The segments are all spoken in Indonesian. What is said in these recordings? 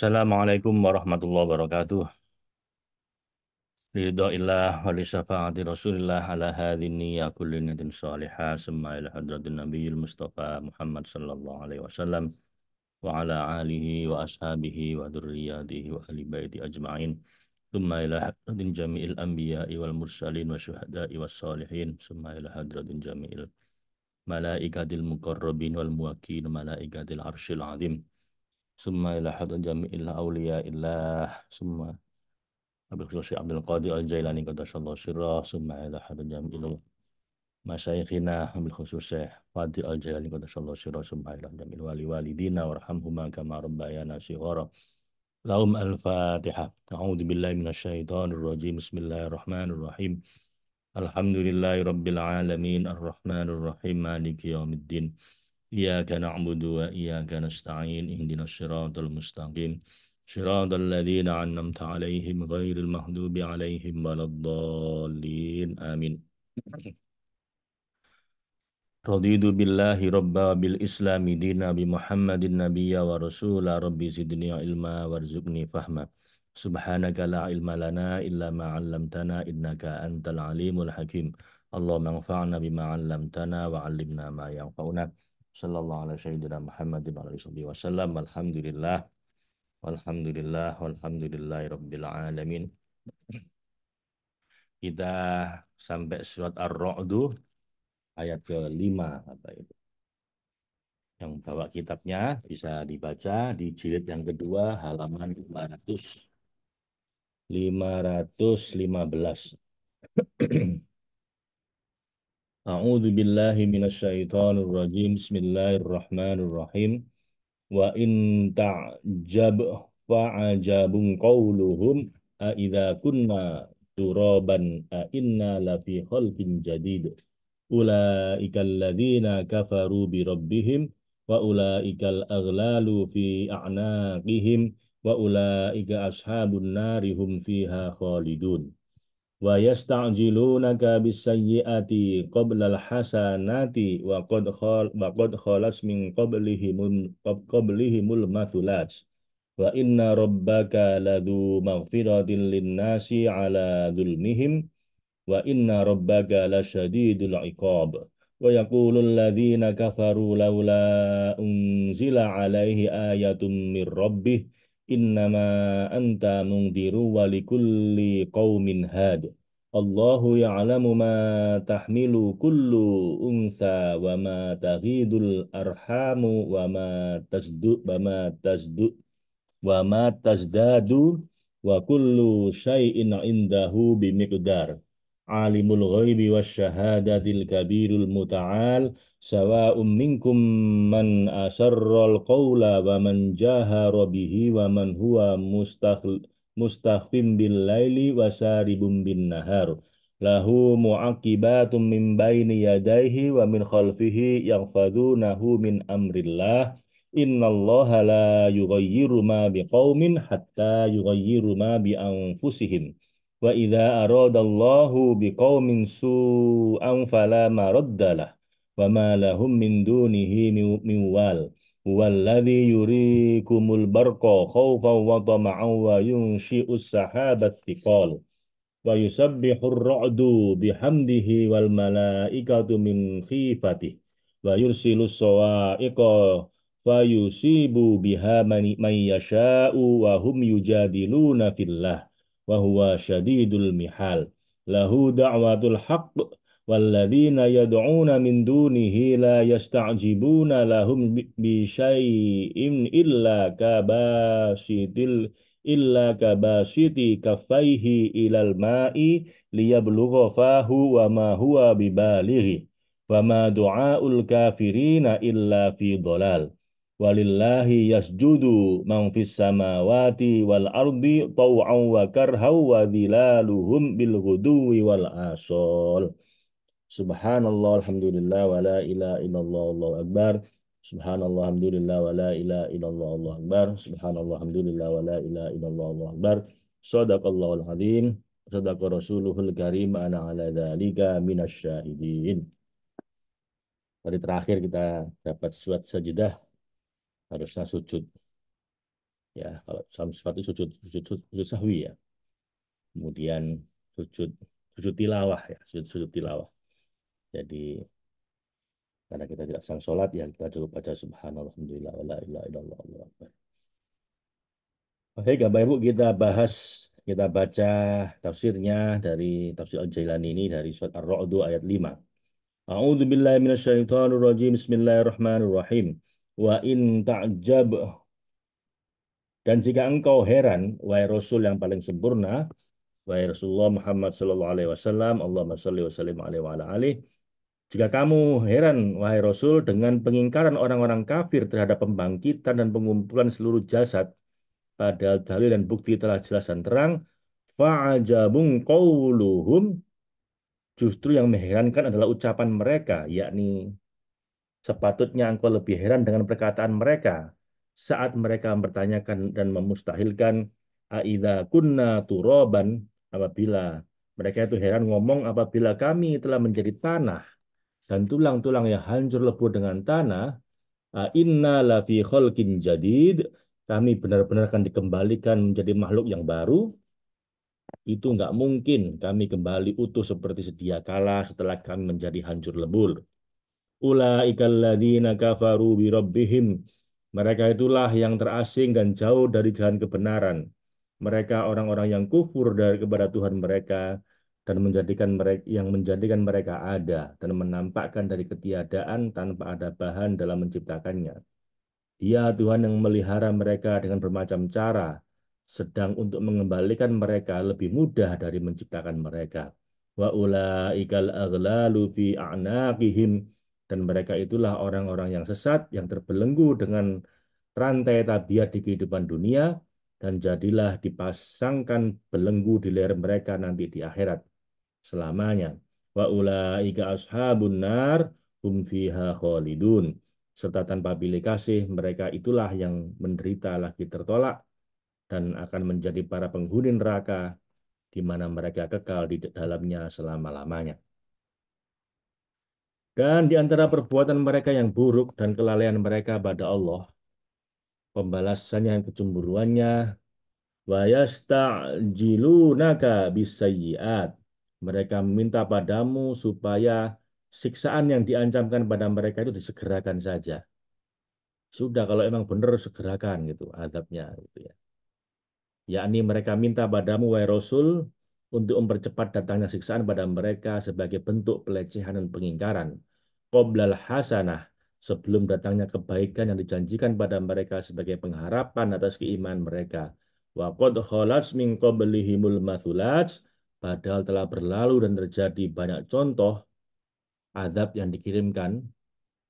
Assalamualaikum warahmatullahi wabarakatuh. Ridhoillah wa li syafaati Rasulillah ala hadini ya kulli niyatin salihah summa ila hadratin nabiyil Mustafa Muhammad sallallahu alaihi wasallam wa ala alihi wa ashabihi wa dzurriyyatihi wa ahli baiti ajma'in summa ila hadratin jami'il anbiya'i wal mursalin wa syuhada'i was salihin summa ila hadratin jami'il malaikatil muqarrabin wal muwakkil malaikatil arsyil azim summa ila hadratin jami'il awliya'illah summa Abil Khusus Abdul Qadir Al-Jailani Qaddasallahu sirrah summa ila hadan jamil masyayikhina Abil Khusus Fadil Al-Jailani Qaddasallahu sirrah summa ila jamil wali walidina warhamhuma kama rabbayana shighara lahum al-fatihah a'udzu billahi minasyaitonir rajim bismillahirrahmanirrahim alhamdulillahi rabbil alamin arrahmanir rahim maliki yaumiddin iyyaka na'budu wa iyyaka nasta'in ihdinas siratal mustaqim siratal ladzina an'amta 'alaihim ghairil maghdubi 'alaihim waladdallin amin. Raditu billahi rabba bil islami dina bi Muhammadin nabiyya wa rasula rabbi zidni ilma warzuqni fahma. Subhanaka la ilma lana illa ma 'allamtana innaka antal alimul hakim. Allahumma anfa'na bima 'allamtana wa 'allimna ma yanfa'una. Sallallahu alaihi sayyidina Muhammadin wa alihi wasallam. Alhamdulillah walhamdulillah walhamdulillahi rabbil alamin. Kita sampai surat Ar-Ra'd ayat ke-5 apa itu. Yang bawa kitabnya bisa dibaca di jilid yang kedua halaman 515. A'udzu billahi minasyaitonir rajim. Bismillahirrahmanirrahim. Wa in ta'jab fa'ajabun qawluhum a idza kunna turaban a inna lafi khalqin jadid. Ulaika alladzina kafaru bi rabbihim wa ulaikal aghlalu fi a'naqihim wa ulaika ashabun nari hum fiha khalidun wa yasta'jilunaka bis-sayyi'ati qabla al-hasanati wa qad khalas min qablihimul mathulat wa inna rabbaka ladzu maghfiratin lin-nasi ala dzulmihim wa inna rabbaka lasyadidul iqab wa yaqulul ladzina kafaru laula unzila alaihi ayatun mir rabbih innama anta mungdiru wa likulli qaumin had Allahu ya'lamu ma tahmilu kullu untha wa ma taghidul arhamu wa ma tazdadu wa kullu syai'in indahu bimiqdar alimul ghaibi wasyahadatil kabirul muta'al sawa'un minkum man asarral qawla wa man jahara bihi wa man huwa mustakhfim bil laili wa saribun bin nahar lahu mu'aqibatum min baini yadayhi wa min khalfihi yaghfadunahu min amrillah innallaha la yughayyiru ma biqaumin hatta yughayyiru ma bi anfusihim wa idza aradallahu biqaumin su'an fala maraddalah wa ma lahum min dunihi min wal huwallazi yurikumul barqa khawfan wa tama'an wa yunshi'us sahabat thiqal wa yusabbihur ra'du bihamdihi wal malaikatu min khifatihi wa yursilus sawa'iqa fa yusibu biha man yasha'u wa hum yujadiluna fillah wa huwa syadidul mihal lahu da'watul haqq walladzina yad'una min dunihi la yasta'jibuna lahum bi syai'in illa kabasiti kaffaihi ilal ma'i liyablugha fahu wa ma huwa bibalighi wa ma du'aul kafirina illa fi dhalal walillahi yasjudu man fis samawati wal ardi taw'an wa karhaw wa dhilaluhum bil ghuduwi wal asol. Subhanallah alhamdulillah wa la ilaha illallah Allahu akbar. Subhanallah alhamdulillah wa la ilaha illallah Allahu akbar. Subhanallah alhamdulillah wa la ilaha illallah Allahu akbar. Shadaqallahul azim. Sadaqa rasuluhul karim ana ala dzalika minasyahidin. Hari terakhir kita dapat surat sajadah harusnya sujud ya kalau sesuatu sujud sahwi ya. Kemudian sujud sujud tilawah ya, sujud tilawah. Jadi karena kita tidak sang sholat ya kita cukup baca subhanallah alhamdulillah wala ilaha illallah Allahu akbar. Oke, Bapak Ibu kita bahas kita baca tafsirnya dari tafsir Al-Jailani ini dari surat Ar-Ra'd ayat 5. A'udzu billahi minasyaitonir rajim. Bismillahirrahmanirrahim. Wa in ta'jab, dan jika engkau heran wahai Rasul yang paling sempurna, wahai Rasulullah Muhammad sallallahu alaihi wasallam, Allahumma shalli wa sallim alaihi wa ala alihi. Jika kamu heran wahai Rasul dengan pengingkaran orang-orang kafir terhadap pembangkitan dan pengumpulan seluruh jasad, padahal dalil dan bukti telah jelas dan terang, fa'ajabun qauluhum, justru yang mengherankan adalah ucapan mereka, yakni sepatutnya engkau lebih heran dengan perkataan mereka saat mereka mempertanyakan dan memustahilkan aidza kunna turoban, apabila mereka itu heran ngomong apabila kami telah menjadi tanah dan tulang-tulang yang hancur lebur dengan tanah, inna lafi khalqin jadid, kami benar-benar akan dikembalikan menjadi makhluk yang baru. Itu nggak mungkin kami kembali utuh seperti sedia kala setelah kami menjadi hancur lebur. Ulaikal ladzina kafaru bi rabbihim. Mereka itulah yang terasing dan jauh dari jalan kebenaran. Mereka orang-orang yang kufur dari kepada Tuhan mereka dan menjadikan mereka ada dan menampakkan dari ketiadaan tanpa ada bahan dalam menciptakannya. Dia Tuhan yang memelihara mereka dengan bermacam cara, sedang untuk mengembalikan mereka lebih mudah dari menciptakan mereka. Wa ulaikal aghlalu fi a'naqihim, dan mereka itulah orang-orang yang sesat yang terbelenggu dengan rantai tabiat di kehidupan dunia dan jadilah dipasangkan belenggu di leher mereka nanti di akhirat selamanya. Wa ulaika ashabun nar hum fiha khalidun. Serta tanpa pilih kasih, mereka itulah yang menderita lagi tertolak dan akan menjadi para penghuni neraka di mana mereka kekal di dalamnya selama-lamanya. Dan di antara perbuatan mereka yang buruk dan kelalaian mereka pada Allah, pembalasannya dan kecemburuannya, wa yasta'jilunaka bisayyi'at. Mereka meminta padamu supaya siksaan yang diancamkan pada mereka itu disegerakan saja. Sudah kalau emang benar segerakan gitu azabnya gitu ya. Yakni mereka minta padamu wahai Rasul untuk mempercepat datangnya siksaan pada mereka sebagai bentuk pelecehan dan pengingkaran. Qoblal hasanah, sebelum datangnya kebaikan yang dijanjikan pada mereka sebagai pengharapan atas keimanan mereka. Wa qad khalat min qablihimul mathulat, padahal telah berlalu dan terjadi banyak contoh azab yang dikirimkan,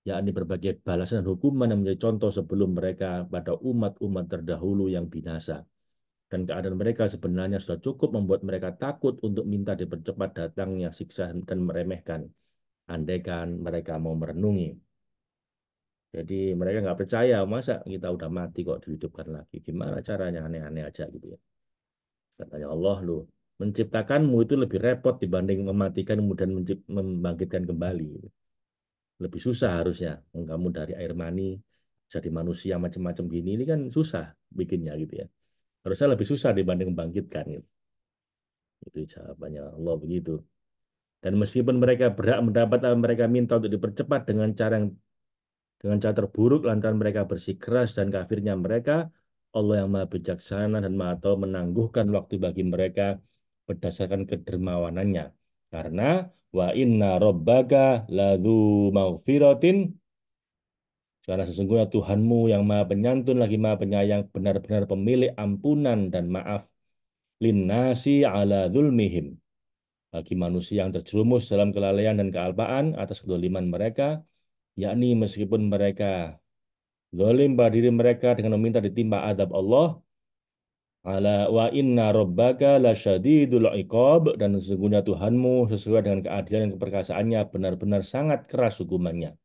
yakni berbagai balasan dan hukuman yang menjadi contoh sebelum mereka pada umat-umat terdahulu yang binasa. Dan keadaan mereka sebenarnya sudah cukup membuat mereka takut untuk minta dipercepat datangnya siksa dan meremehkan, andaikan mereka mau merenungi. Jadi mereka nggak percaya, masa kita udah mati kok dihidupkan lagi. Gimana caranya, aneh-aneh aja gitu ya. Katanya Allah, lu menciptakanmu itu lebih repot dibanding mematikan kemudian membangkitkan kembali. Lebih susah harusnya. Kamu dari air mani jadi manusia macam-macam gini, ini kan susah bikinnya gitu ya. Harusnya lebih susah dibanding membangkitkan gitu. Itu jawabannya Allah begitu. Dan meskipun mereka berhak mendapat apa yang mereka minta untuk dipercepat dengan cara terburuk lantaran mereka bersikeras dan kafirnya mereka, Allah yang Maha Bijaksana dan Maha Tahu menangguhkan waktu bagi mereka berdasarkan kedermawanannya. Karena wa inna rabbaka ladzu maghfiratin, karena sesungguhnya Tuhanmu yang Maha Penyantun lagi Maha Penyayang, benar-benar pemilik ampunan dan maaf linnasi ala dzulmihim, bagi manusia yang terjerumus dalam kelalaian dan kealpaan atas kedoliman mereka, yakni meskipun mereka zalim pada diri mereka dengan meminta ditimpa adab Allah, ala wa inna rabbaka lasyadidul iqab, dan sesungguhnya Tuhanmu sesuai dengan keadilan dan keperkasaannya benar-benar sangat keras hukumannya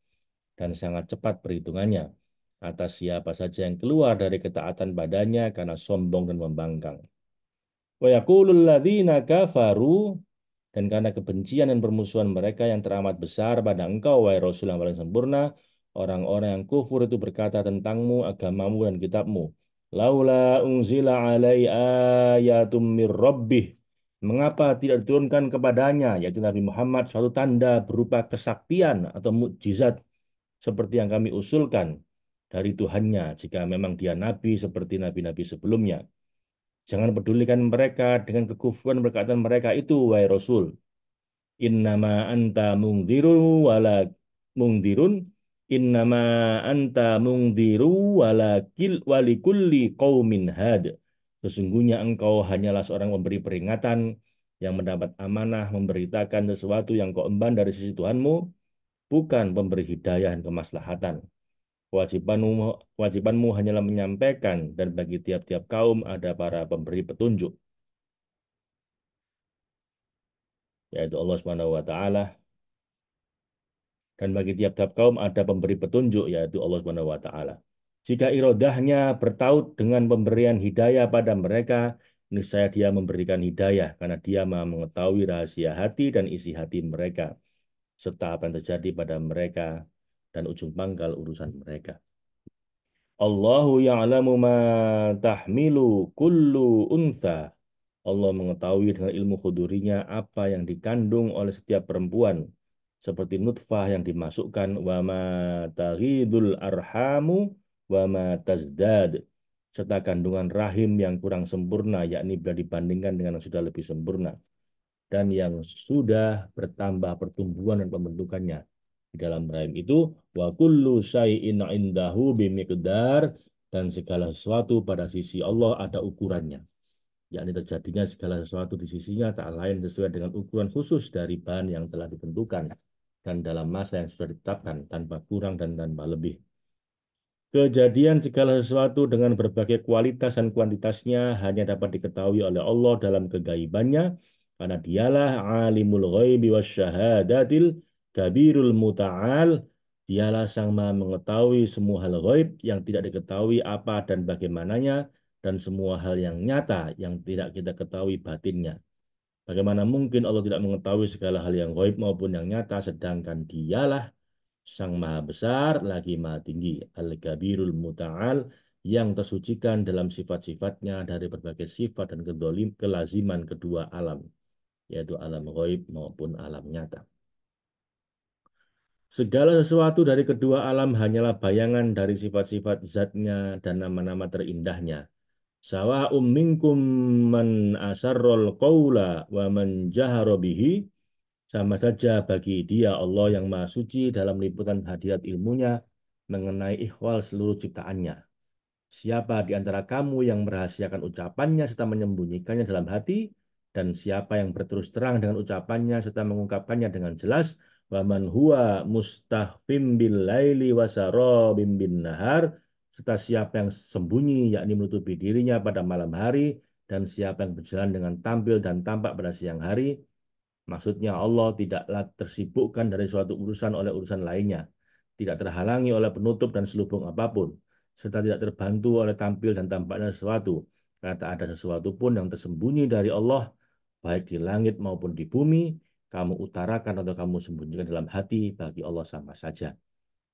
dan sangat cepat perhitungannya atas siapa saja yang keluar dari ketaatan padanya karena sombong dan membangkang. Wa yaqulul ladzina kafaru, dan karena kebencian dan permusuhan mereka yang teramat besar pada engkau, wahai Rasul yang paling sempurna, orang-orang yang kufur itu berkata tentangmu, agamamu, dan kitabmu. Laula unzila alai ayatum mir rabbih. Mengapa tidak diturunkan kepadanya, yaitu Nabi Muhammad, suatu tanda berupa kesaktian atau mukjizat seperti yang kami usulkan dari Tuhannya, jika memang dia nabi seperti nabi-nabi sebelumnya. Jangan pedulikan mereka dengan kekufuran perkataan mereka itu, wahai Rasul. Innama anta mungdirun wala mungdirun. Innama anta mungdiru walikulli qaumin had. Sesungguhnya engkau hanyalah seorang pemberi peringatan yang mendapat amanah memberitakan sesuatu yang kau emban dari sisi Tuhanmu, bukan pemberi hidayah dan kemaslahatan. Kewajibanmu, kewajibanmu hanyalah menyampaikan, dan bagi tiap-tiap kaum ada para pemberi petunjuk, yaitu Allah Subhanahu wa taala, dan bagi tiap-tiap kaum ada pemberi petunjuk, yaitu Allah Subhanahu wa taala. Jika irodahnya bertaut dengan pemberian hidayah pada mereka, niscaya dia memberikan hidayah karena dia maha mengetahui rahasia hati dan isi hati mereka, serta apa yang terjadi pada mereka dan ujung pangkal urusan mereka. Allahu ya'lamu ma tahmilu kullu untha. Allah mengetahui dengan ilmu khudurinya apa yang dikandung oleh setiap perempuan, seperti nutfah yang dimasukkan, wa ma taghidul arhamu wa ma tazdad, serta kandungan rahim yang kurang sempurna, yakni bila dibandingkan dengan yang sudah lebih sempurna, dan yang sudah bertambah pertumbuhan dan pembentukannya di dalam rahim itu. Wa kullu syai'in indahu bimiqdar, dan segala sesuatu pada sisi Allah ada ukurannya, yakni terjadinya segala sesuatu di sisinya tak lain sesuai dengan ukuran khusus dari bahan yang telah ditentukan dan dalam masa yang sudah ditetapkan, tanpa kurang dan tanpa lebih. Kejadian segala sesuatu dengan berbagai kualitas dan kuantitasnya hanya dapat diketahui oleh Allah dalam kegaibannya, karena dialah alimul ghaibi wasyahadatil kabirul muta'al. Dialah sang maha mengetahui semua hal ghaib yang tidak diketahui apa dan bagaimananya, dan semua hal yang nyata yang tidak kita ketahui batinnya. Bagaimana mungkin Allah tidak mengetahui segala hal yang ghaib maupun yang nyata, sedangkan dialah Sang Maha Besar lagi Maha Tinggi, Al-Kabirul Muta'al, yang tersucikan dalam sifat-sifatnya dari berbagai sifat dan kelaziman kedua alam, yaitu alam ghaib maupun alam nyata. Segala sesuatu dari kedua alam hanyalah bayangan dari sifat-sifat zatnya dan nama-nama terindahnya. Sawa'um minkum man asarrol qawla wa man jahara bihi. Sama saja bagi dia Allah yang Maha Suci dalam liputan hadirat ilmunya mengenai ihwal seluruh ciptaannya. Siapa di antara kamu yang merahasiakan ucapannya serta menyembunyikannya dalam hati, dan siapa yang berterus terang dengan ucapannya serta mengungkapkannya dengan jelas, wa man huwa mustahfim bil laili wasarabim bin nahar, serta siapa yang sembunyi yakni menutupi dirinya pada malam hari, dan siapa yang berjalan dengan tampil dan tampak pada siang hari. Maksudnya Allah tidaklah tersibukkan dari suatu urusan oleh urusan lainnya, tidak terhalangi oleh penutup dan selubung apapun, serta tidak terbantu oleh tampil dan tampaknya sesuatu. Karena tak ada sesuatu pun yang tersembunyi dari Allah, baik di langit maupun di bumi, kamu utarakan atau kamu sembunyikan dalam hati, bagi Allah sama saja.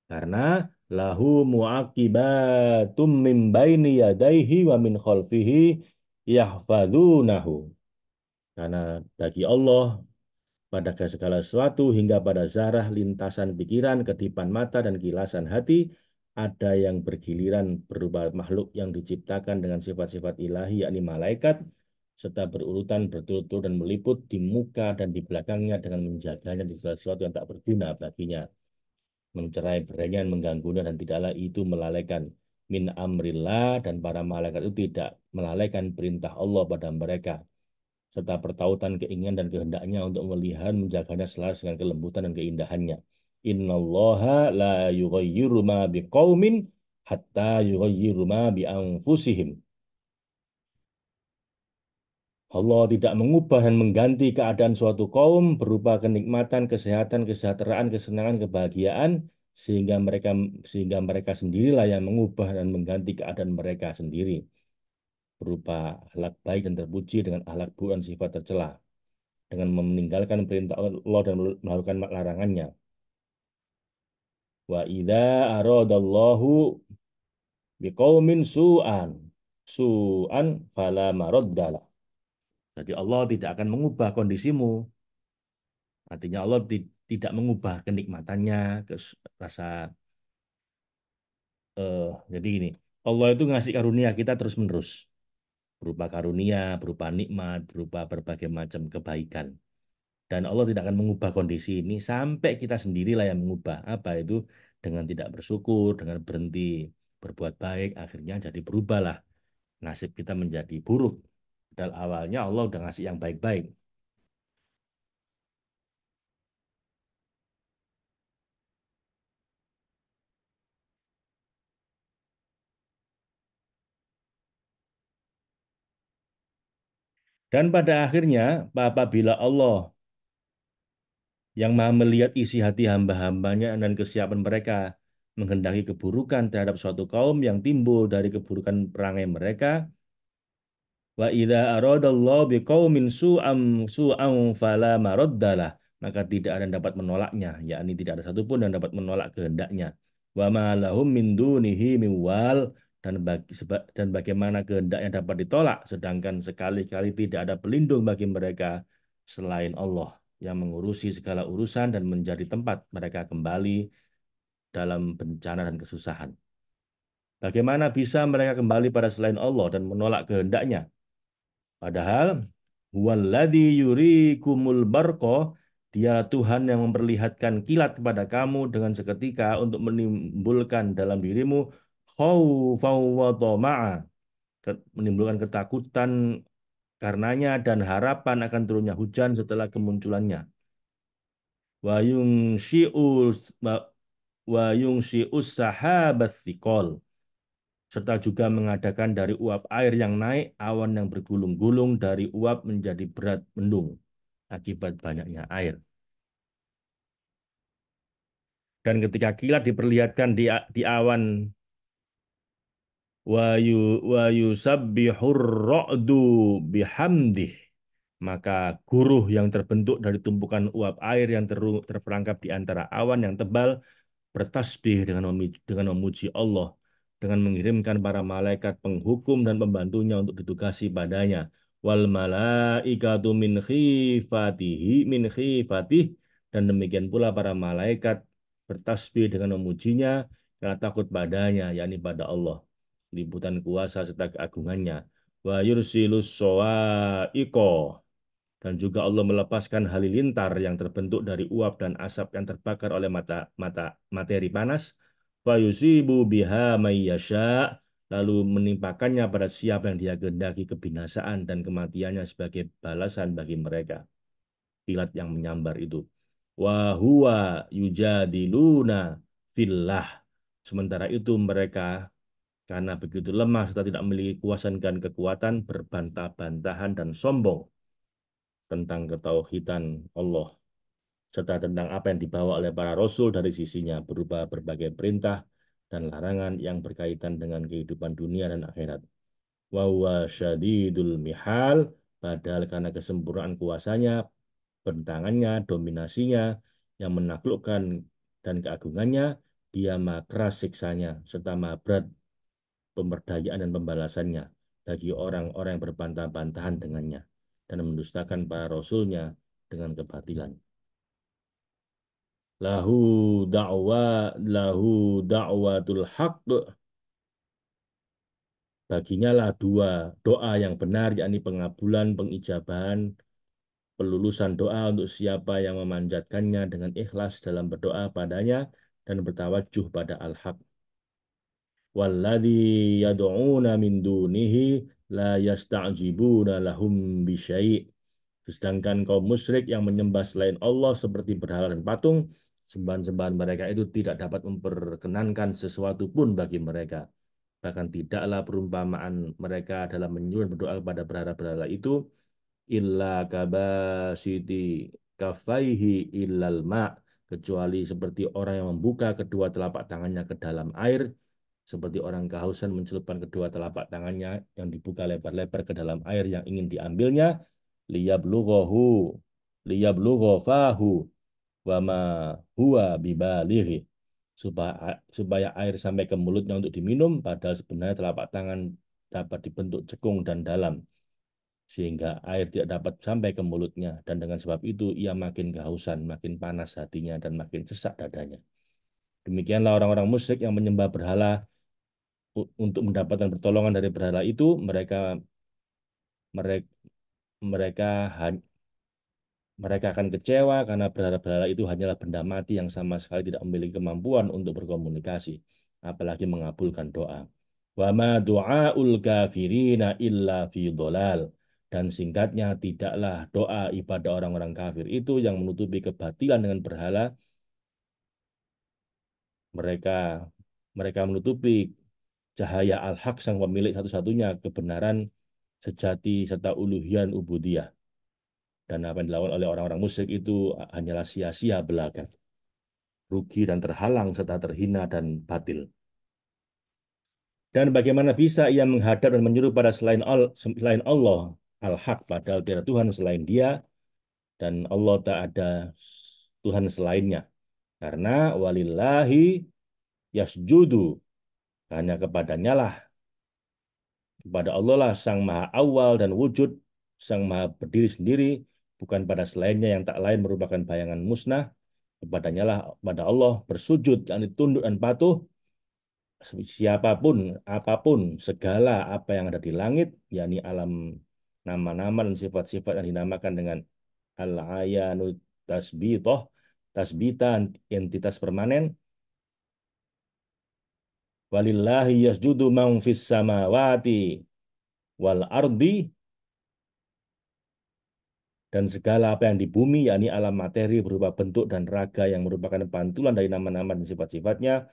Karena lahu muaqibatum min baini yadaihi wa min khalfihi yahfadunahu. Karena bagi Allah pada segala sesuatu hingga pada zarah lintasan pikiran, kedipan mata, dan kilasan hati, ada yang bergiliran berupa makhluk yang diciptakan dengan sifat-sifat ilahi, yakni malaikat, serta berurutan berturut-turut dan meliput di muka dan di belakangnya dengan menjaganya di segala sesuatu yang tak berguna baginya, mencerai berainya, mengganggunya, dan tidaklah itu melalaikan min amrillah, dan para malaikat itu tidak melalaikan perintah Allah pada mereka, serta pertautan keinginan dan kehendaknya untuk melihat menjaganya selaras dengan kelembutan dan keindahannya. Innallaha la yughayyiru ma biqaumin hatta yughayyiru ma bi anfusihim. Allah tidak mengubah dan mengganti keadaan suatu kaum berupa kenikmatan, kesehatan, kesejahteraan, kesenangan, kebahagiaan, sehingga mereka sendirilah yang mengubah dan mengganti keadaan mereka sendiri berupa akhlak baik dan terpuji dengan akhlak buruk dan sifat tercela, dengan meninggalkan perintah Allah dan melakukan larangannya. Wa idza aradallahu biqaumin su'an. su'an fala maraddalah. Jadi Allah tidak akan mengubah kondisimu. Artinya Allah tidak mengubah kenikmatannya, rasa eh, jadi gini, Allah itu ngasih karunia kita terus-menerus. Berupa karunia, berupa nikmat, berupa berbagai macam kebaikan. Dan Allah tidak akan mengubah kondisi ini sampai kita sendirilah yang mengubah. Apa itu? Dengan tidak bersyukur, dengan berhenti berbuat baik, akhirnya jadi berubahlah. Nasib kita menjadi buruk. Dan awalnya Allah udah ngasih yang baik-baik. Dan pada akhirnya, apabila Allah yang maha melihat isi hati hamba-hambanya dan kesiapan mereka menghendaki keburukan terhadap suatu kaum yang timbul dari keburukan perangai mereka, wa idza aradallahu biqaumin su'am fala maraddalah, maka tidak ada yang dapat menolaknya, yakni tidak ada satupun yang dapat menolak kehendaknya. Wa ma lahum min dunihi min wal, dan bagaimana kehendaknya dapat ditolak sedangkan sekali-kali tidak ada pelindung bagi mereka selain Allah yang mengurusi segala urusan dan menjadi tempat mereka kembali dalam bencana dan kesusahan. Bagaimana bisa mereka kembali pada selain Allah dan menolak kehendaknya? Padahal huwallazi yurikumul barqa, dia Tuhan yang memperlihatkan kilat kepada kamu dengan seketika untuk menimbulkan dalam dirimu khaufan wa tama'a, menimbulkan ketakutan karenanya dan harapan akan turunnya hujan setelah kemunculannya. Wa yungshi'us wa yungshi'us sahabat thiqal, serta juga mengadakan dari uap air yang naik, awan yang bergulung-gulung dari uap menjadi berat mendung akibat banyaknya air. Dan ketika kilat diperlihatkan di awan, wa yusabbihur ra'du bihamdih, maka guruh yang terbentuk dari tumpukan uap air yang terperangkap di antara awan yang tebal bertasbih dengan memuji Allah, dengan mengirimkan para malaikat penghukum dan pembantunya untuk ditugasi padanya. Wal malaikatu min khifatih, dan demikian pula para malaikat bertasbih dengan memujinya karena takut padanya, yakni pada Allah, liputan kuasa serta keagungannya. Wa yursilus sawa'iqa, dan juga Allah melepaskan halilintar yang terbentuk dari uap dan asap yang terbakar oleh materi panas. Wa yusibu biha may yasha, lalu menimpakannya pada siapa yang dia kehendaki kebinasaan dan kematiannya sebagai balasan bagi mereka. Kilat yang menyambar itu. Wa huwa yujadiluna fillah. Sementara itu mereka karena begitu lemah serta tidak memiliki kuasa dan kekuatan, berbantah-bantahan dan sombong tentang ketauhidan Allah serta tentang apa yang dibawa oleh para rasul dari sisinya berupa berbagai perintah dan larangan yang berkaitan dengan kehidupan dunia dan akhirat. Wa huwa syadidul mihal, padahal karena kesempurnaan kuasanya, bentangannya, dominasinya yang menaklukkan dan keagungannya, dia maha keras siksanya serta maha berat pemberdayaan dan pembalasannya bagi orang-orang yang berbantah-bantahan dengannya dan mendustakan para rasulnya dengan kebatilan. Lahu da'watul haqq, baginya lah dua doa yang benar, yakni pengabulan, pengijabahan, pelulusan doa untuk siapa yang memanjatkannya dengan ikhlas dalam berdoa padanya dan bertawajuh pada al-haq. Walladzi yad'una min dunihi la yasta'jibuna lahum bisyai'. Sedangkan kaum musyrik yang menyembah selain Allah seperti berhala dan patung, sembahan-sembahan mereka itu tidak dapat memperkenankan sesuatu pun bagi mereka. Bahkan tidaklah perumpamaan mereka dalam menyuruh berdoa kepada berhala-berhala itu illa kabasiti kafaihi illal ma', kecuali seperti orang yang membuka kedua telapak tangannya ke dalam air, seperti orang kehausan mencelupkan kedua telapak tangannya yang dibuka lebar-lebar ke dalam air yang ingin diambilnya, liyablughahu liyablugha fahu wa ma huwa bibalighi, supaya air sampai ke mulutnya untuk diminum, padahal sebenarnya telapak tangan dapat dibentuk cekung dan dalam sehingga air tidak dapat sampai ke mulutnya dan dengan sebab itu ia makin kehausan, makin panas hatinya dan makin sesak dadanya. Demikianlah orang-orang musyrik yang menyembah berhala untuk mendapatkan pertolongan dari berhala itu mereka mereka mereka mereka akan kecewa karena berhala-berhala itu hanyalah benda mati yang sama sekali tidak memiliki kemampuan untuk berkomunikasi, apalagi mengabulkan doa. Wa ma du'aul kafirina illa fi dhalal. Dan singkatnya, tidaklah doa ibadah orang-orang kafir itu yang menutupi kebatilan dengan berhala. Mereka mereka menutupi cahaya al-haq sang pemilik satu-satunya kebenaran sejati serta uluhian ubudiyah. Dan apa yang dilakukan oleh orang-orang musyrik itu hanyalah sia-sia belaka, rugi dan terhalang serta terhina dan batil. Dan bagaimana bisa ia menghadap dan menyuruh pada selain Allah al-haq, padahal tiada Tuhan selain Dia dan Allah tak ada Tuhan selainnya. Karena walillahi yasjudu, hanya kepadanya lah, kepada Allah lah sang maha awal dan wujud, sang maha berdiri sendiri, bukan pada selainnya yang tak lain merupakan bayangan musnah. Kepadanya lah, pada Allah bersujud, yang tunduk dan patuh siapapun, apapun, segala apa yang ada di langit, yakni alam nama-nama dan sifat-sifat yang dinamakan dengan al-ayanu tasbitoh, tasbitan, entitas permanen. Walillahi yasjudu man fis samawati wal ardi, dan segala apa yang di bumi, yakni alam materi berupa bentuk dan raga yang merupakan pantulan dari nama-nama dan sifat-sifatnya,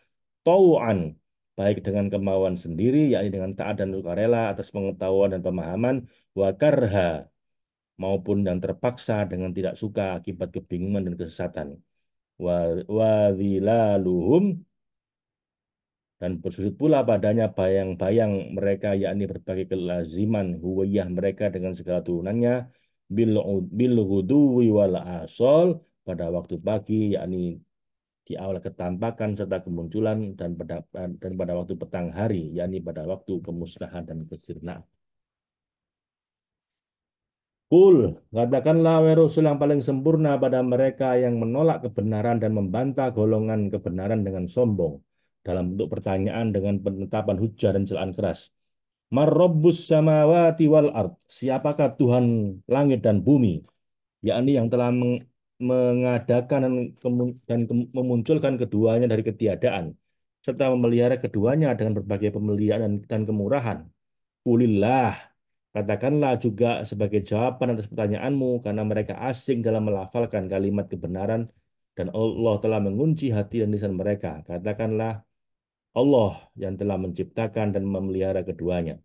tau'an, baik dengan kemauan sendiri, yakni dengan taat dan sukarela atas pengetahuan dan pemahaman, wa karha, maupun yang terpaksa dengan tidak suka akibat kebingungan dan kesesatan, wa dhilaluhum, dan bersujud pula padanya bayang-bayang mereka, yakni berbagai kelaziman huwiyah mereka dengan segala turunannya, bil bil ghuduwi wal asol, pada waktu pagi, yakni di awal ketampakan serta kemunculan, dan pada waktu petang hari, yakni pada waktu kemusnahan dan kesirnaan. Kul, katakanlah wahai Rasul yang paling sempurna pada mereka yang menolak kebenaran dan membantah golongan kebenaran dengan sombong dalam bentuk pertanyaan dengan penetapan hujah dan celaan keras. Marrabbus samawati wal ard. Siapakah Tuhan langit dan bumi? Yakni yang telah mengadakan dan memunculkan keduanya dari ketiadaan serta memelihara keduanya dengan berbagai pemeliharaan dan kemurahan. Kulillah, katakanlah juga sebagai jawaban atas pertanyaanmu karena mereka asing dalam melafalkan kalimat kebenaran dan Allah telah mengunci hati dan lisan mereka. Katakanlah Allah yang telah menciptakan dan memelihara keduanya.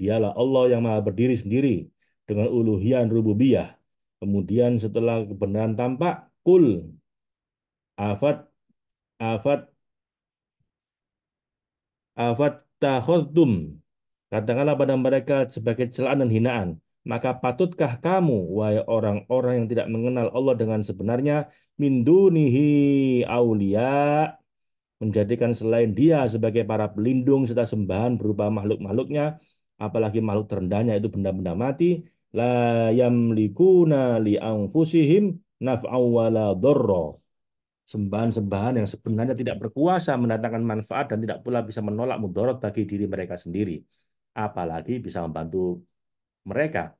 Dialah Allah yang maha berdiri sendiri dengan uluhiyah dan rububiyah. Kemudian setelah kebenaran tampak, kul afat afat afat takhadtum, katakanlah pada mereka sebagai celaan dan hinaan. Maka patutkah kamu, wahai orang-orang yang tidak mengenal Allah dengan sebenarnya, min dunihi aulia, menjadikan selain dia sebagai para pelindung serta sembahan berupa makhluk-makhluknya, apalagi makhluk terendahnya itu benda-benda mati, la yamlikuna li anfusihim naf'aw wala dharra, sembahan-sembahan yang sebenarnya tidak berkuasa mendatangkan manfaat dan tidak pula bisa menolak mudarat bagi diri mereka sendiri, apalagi bisa membantu mereka.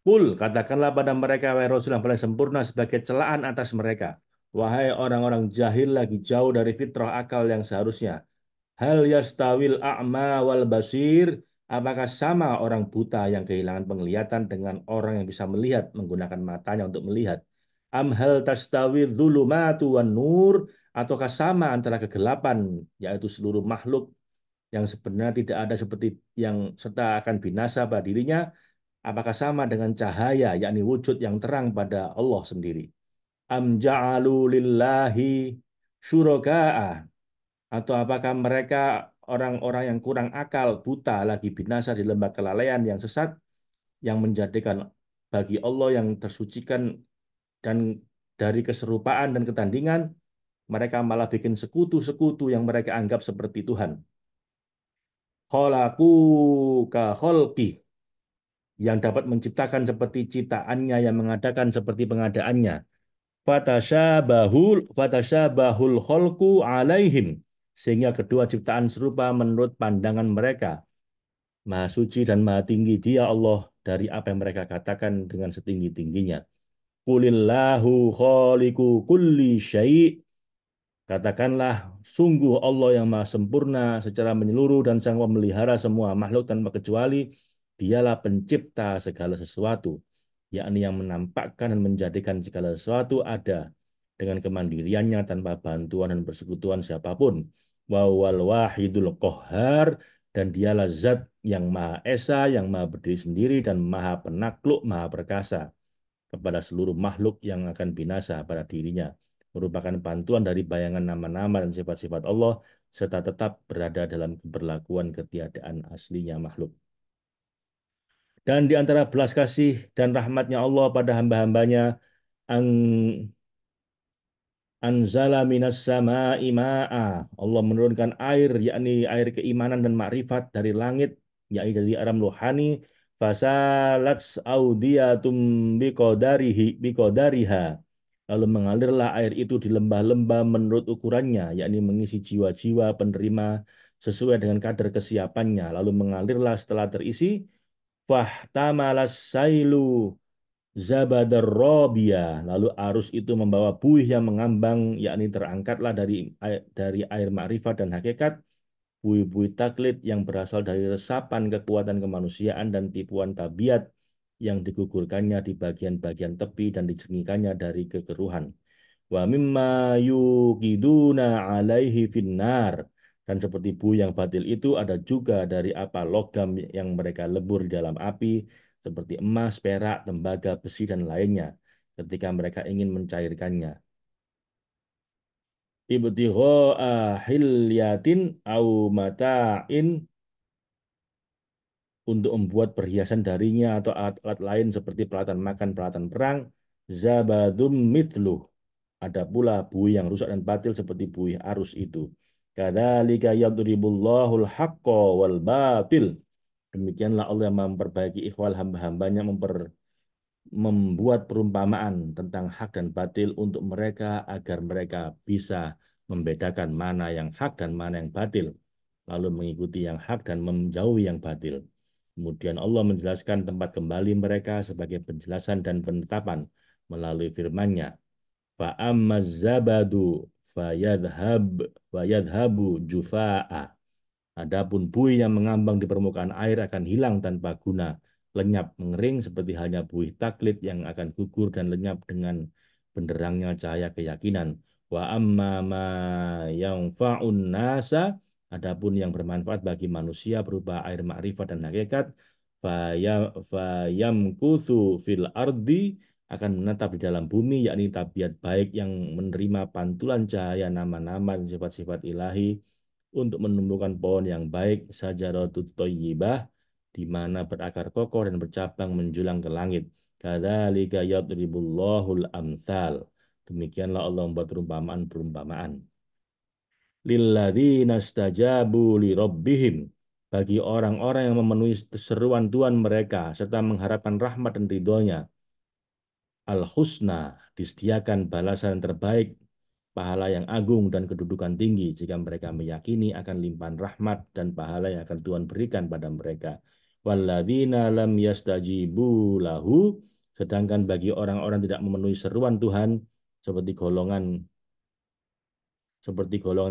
Kul, katakanlah pada mereka, wahai Rasul yang paling sempurna, sebagai celaan atas mereka. Wahai orang-orang jahil lagi jauh dari fitrah akal yang seharusnya. Hal yastawil a'ma wal basir, apakah sama orang buta yang kehilangan penglihatan dengan orang yang bisa melihat menggunakan matanya untuk melihat? Am hal tastawi dzulumatu wan nur, ataukah sama antara kegelapan, yaitu seluruh makhluk yang sebenarnya tidak ada seperti yang serta akan binasa pada dirinya, apakah sama dengan cahaya, yakni wujud yang terang pada Allah sendiri? Am ja'alu lillahi syuraka'a, atau apakah mereka orang-orang yang kurang akal, buta, lagi binasa di lembah kelalaian yang sesat, yang menjadikan bagi Allah yang tersucikan dan dari keserupaan dan ketandingan, mereka malah bikin sekutu-sekutu yang mereka anggap seperti Tuhan. Khalaqu ka khalqi, yang dapat menciptakan seperti ciptaannya, yang mengadakan seperti pengadaannya. Fatasyabahul khalqu alaihim, sehingga kedua ciptaan serupa menurut pandangan mereka. Maha suci dan maha tinggi dia Allah dari apa yang mereka katakan dengan setinggi-tingginya. Qulillahu khaliqu kulli syai'. Katakanlah, sungguh Allah yang maha sempurna secara menyeluruh dan sang memelihara semua makhluk tanpa kecuali, dialah pencipta segala sesuatu, yakni yang menampakkan dan menjadikan segala sesuatu ada dengan kemandiriannya tanpa bantuan dan persekutuan siapapun. Wa wal wahidul qahhar, dan dialah zat yang maha esa, yang maha berdiri sendiri dan maha penakluk, maha perkasa kepada seluruh makhluk yang akan binasa pada dirinya, merupakan bantuan dari bayangan nama-nama dan sifat-sifat Allah, serta tetap berada dalam keberlakuan ketiadaan aslinya makhluk. Dan di antara belas kasih dan rahmatnya Allah pada hamba-hambanya, ang anzala minas sama'i ma'a. Allah menurunkan air, yakni air keimanan dan makrifat dari langit, yakni dari aram rohani. Fasalat audiyatum biqadariha. Lalu mengalirlah air itu di lembah-lembah menurut ukurannya, yakni mengisi jiwa-jiwa penerima sesuai dengan kadar kesiapannya. Lalu mengalirlah setelah terisi. Fahtamalas sailu Zabadar Robia, lalu arus itu membawa buih yang mengambang, yakni terangkatlah dari air makrifat dan hakikat, buih-buih taklid yang berasal dari resapan kekuatan kemanusiaan dan tipuan tabiat yang digugurkannya di bagian-bagian tepi dan dicengikannya dari kekeruhan. Wa mimma yuqiduna alaihi finnar, dan seperti buih yang batil itu ada juga dari apa logam yang mereka lebur di dalam api, seperti emas, perak, tembaga, besi, dan lainnya, ketika mereka ingin mencairkannya. Ibtigha'a hilyatin au mata'in, untuk membuat perhiasan darinya atau alat-alat lain seperti peralatan makan, peralatan perang. Zabadum mithluh, ada pula buih yang rusak dan batil seperti buih arus itu. Kadzalika yadribullahul haqqo wal batil. Demikianlah Allah yang memperbaiki ikhwal hamba-hambanya, membuat perumpamaan tentang hak dan batil untuk mereka agar mereka bisa membedakan mana yang hak dan mana yang batil, lalu mengikuti yang hak dan menjauhi yang batil. Kemudian Allah menjelaskan tempat kembali mereka sebagai penjelasan dan penetapan melalui firman-Nya. Fa'ammaz zabadu fayadhabu jufa'a. Adapun buih yang mengambang di permukaan air akan hilang tanpa guna, lenyap, mengering seperti halnya buih taklid yang akan gugur dan lenyap dengan benderangnya cahaya keyakinan. Wa amma ma yanfa'un nasa, adapun yang bermanfaat bagi manusia berupa air makrifat dan hakikat, fayamkuthu fil ardi, akan menetap di dalam bumi, yakni tabiat baik yang menerima pantulan cahaya nama-nama dan sifat-sifat ilahi, untuk menumbuhkan pohon yang baik, sajaratut thayyibah, di mana berakar kokoh dan bercabang menjulang ke langit. Kadzalika yadribullahul amsal. Demikianlah Allah membuat perumpamaan-perumpamaan. Lilladzina stajabu li rabbihim, bagi orang-orang yang memenuhi seruan Tuhan mereka serta mengharapkan rahmat dan ridhonya. Al-husna, disediakan balasan terbaik, pahala yang agung dan kedudukan tinggi jika mereka meyakini akan limpahan rahmat dan pahala yang akan Tuhan berikan pada mereka. Walladzina lam yastajibu lahu, sedangkan bagi orang-orang tidak memenuhi seruan Tuhan, seperti golongan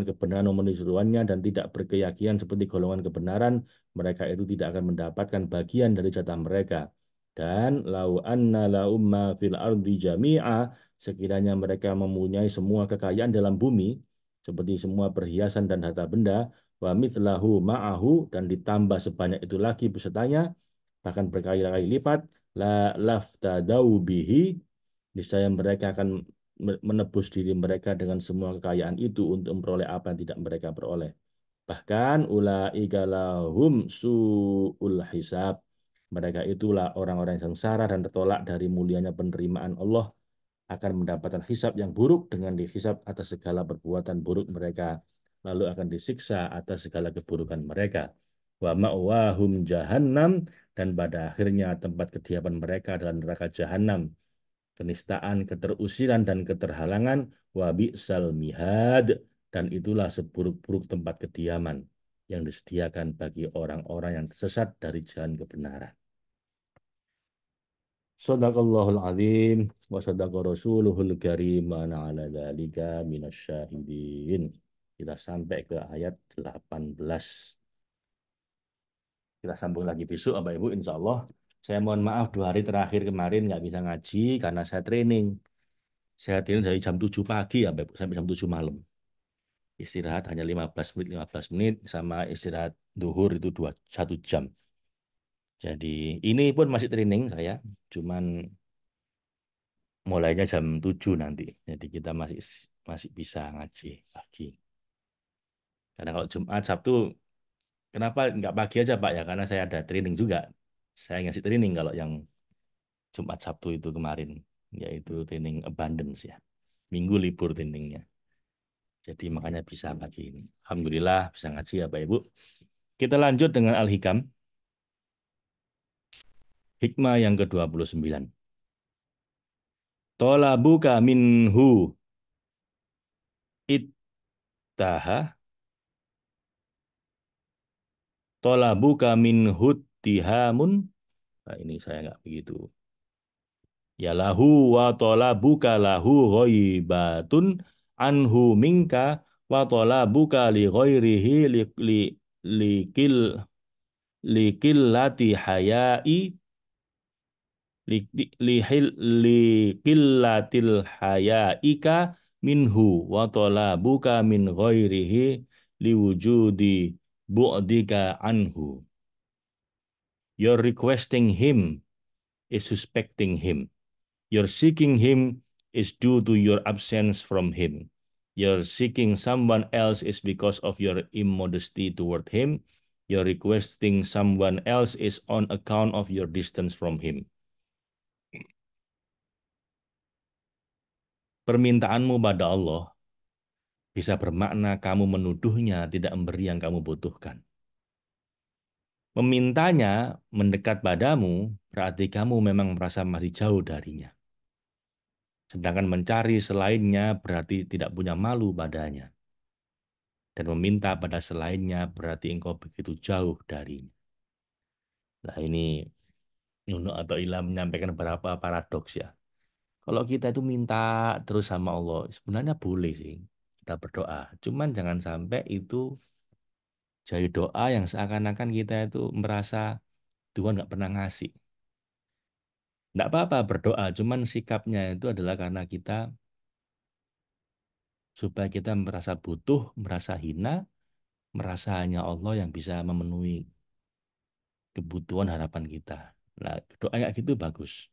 kebenaran memenuhi seruannya dan tidak berkeyakinan seperti golongan kebenaran, mereka itu tidak akan mendapatkan bagian dari jatah mereka. Dan lau anna lahum ma fil ardi jami'a, sekiranya mereka mempunyai semua kekayaan dalam bumi, seperti semua perhiasan dan harta benda, wa mithlahu ma'ahu, dan ditambah sebanyak itu lagi besertanya, bahkan berkali-kali lipat, la laftadau bihi, niscaya mereka akan menebus diri mereka dengan semua kekayaan itu untuk memperoleh apa yang tidak mereka peroleh. Bahkan ulaika lahum su'ul hisab. Mereka itulah orang-orang yang sengsara dan tertolak dari mulianya penerimaan Allah, akan mendapatkan hisab yang buruk dengan dihisab atas segala perbuatan buruk mereka, lalu akan disiksa atas segala keburukan mereka. wa ma'wahum jahannam, dan pada akhirnya tempat kediaman mereka adalah neraka jahanam. Penistaan, keterusiran, dan keterhalangan, wa bi'sal mihad, dan itulah seburuk-buruk tempat kediaman yang disediakan bagi orang-orang yang sesat dari jalan kebenaran. Sadaqallahul azim wa sadaqa rasuluhul karim wa ana ala dzalika minasyahidin. Kita sampai ke ayat 18. Kita sambung lagi besok Bapak Ibu insya Allah. Saya mohon maaf 2 hari terakhir kemarin nggak bisa ngaji karena saya training. Saya training dari jam 7 pagi ya Bapak Ibu, sampai jam 7 malam. Istirahat hanya 15 menit sama istirahat duhur itu 1 jam. Jadi ini pun masih training saya, cuman mulainya jam 7 nanti. Jadi kita masih masih bisa ngaji pagi. Karena kalau Jumat, Sabtu, kenapa nggak pagi aja Pak ya? Karena saya ada training juga. Saya ngasih training kalau yang Jumat, Sabtu itu kemarin, yaitu training abundance ya. Minggu libur trainingnya. Jadi makanya bisa pagi ini. Alhamdulillah bisa ngaji ya Pak Ibu. Kita lanjut dengan Al-Hikam. Hikmah yang ke-29. Tolabuka minhu ittaha tolabuka minhu tihamun. Nah, ini saya nggak begitu. Ya lahu wa talabuka lahu ghaibatun anhu minka wa talabuka li ghairihi li kil li qillati hayai li li hil li qillatil hayaika minhu wa talabuka min ghairihi li wujudi bu'dika anhu. You're requesting him is suspecting him. Your seeking him is due to your absence from him. Your seeking someone else is because of your immodesty toward him. Your requesting someone else is on account of your distance from him. Permintaanmu pada Allah bisa bermakna kamu menuduhnya tidak memberi yang kamu butuhkan. Memintanya mendekat padamu berarti kamu memang merasa masih jauh darinya. Sedangkan mencari selainnya berarti tidak punya malu padanya. Dan meminta pada selainnya berarti engkau begitu jauh darinya. Nah ini Nuno atau Ilham menyampaikan beberapa paradoks ya. Kalau kita itu minta terus sama Allah, sebenarnya boleh sih kita berdoa. Cuman jangan sampai itu jadi doa yang seakan-akan kita itu merasa Tuhan nggak pernah ngasih. Nggak apa-apa berdoa, cuman sikapnya itu adalah karena kita supaya kita merasa butuh, merasa hina, merasa hanya Allah yang bisa memenuhi kebutuhan harapan kita. Nah, doa kayak gitu bagus.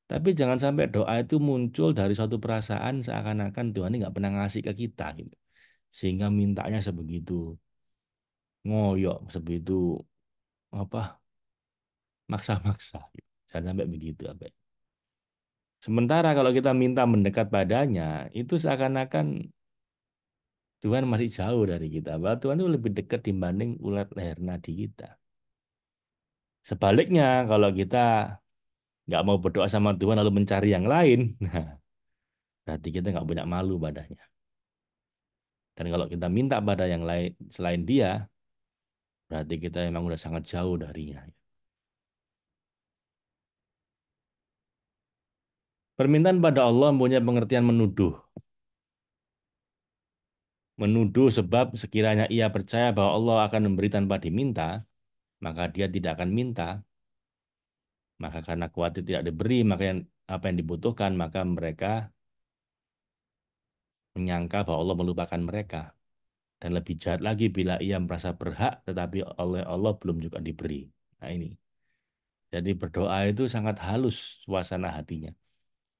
Tapi jangan sampai doa itu muncul dari suatu perasaan seakan-akan Tuhan ini nggak pernah ngasih ke kita gitu. Sehingga mintanya sebegitu ngoyok, sebegitu apa maksa-maksa gitu. Jangan sampai begitu apa. Sementara kalau kita minta mendekat padanya, itu seakan-akan Tuhan masih jauh dari kita. Bahwa Tuhan itu lebih dekat dibanding ulat leher nadi kita. Sebaliknya, kalau kita nggak mau berdoa sama Tuhan lalu mencari yang lain, nah, berarti kita nggak punya malu padanya. Dan kalau kita minta pada yang lain selain dia, berarti kita memang udah sangat jauh darinya. Permintaan pada Allah punya pengertian menuduh. Menuduh sebab sekiranya ia percaya bahwa Allah akan memberi tanpa diminta, maka dia tidak akan minta. Maka karena khawatir tidak diberi, maka apa yang dibutuhkan, maka mereka menyangka bahwa Allah melupakan mereka. Dan lebih jahat lagi bila ia merasa berhak, tetapi oleh Allah belum juga diberi. Nah ini. Jadi berdoa itu sangat halus suasana hatinya.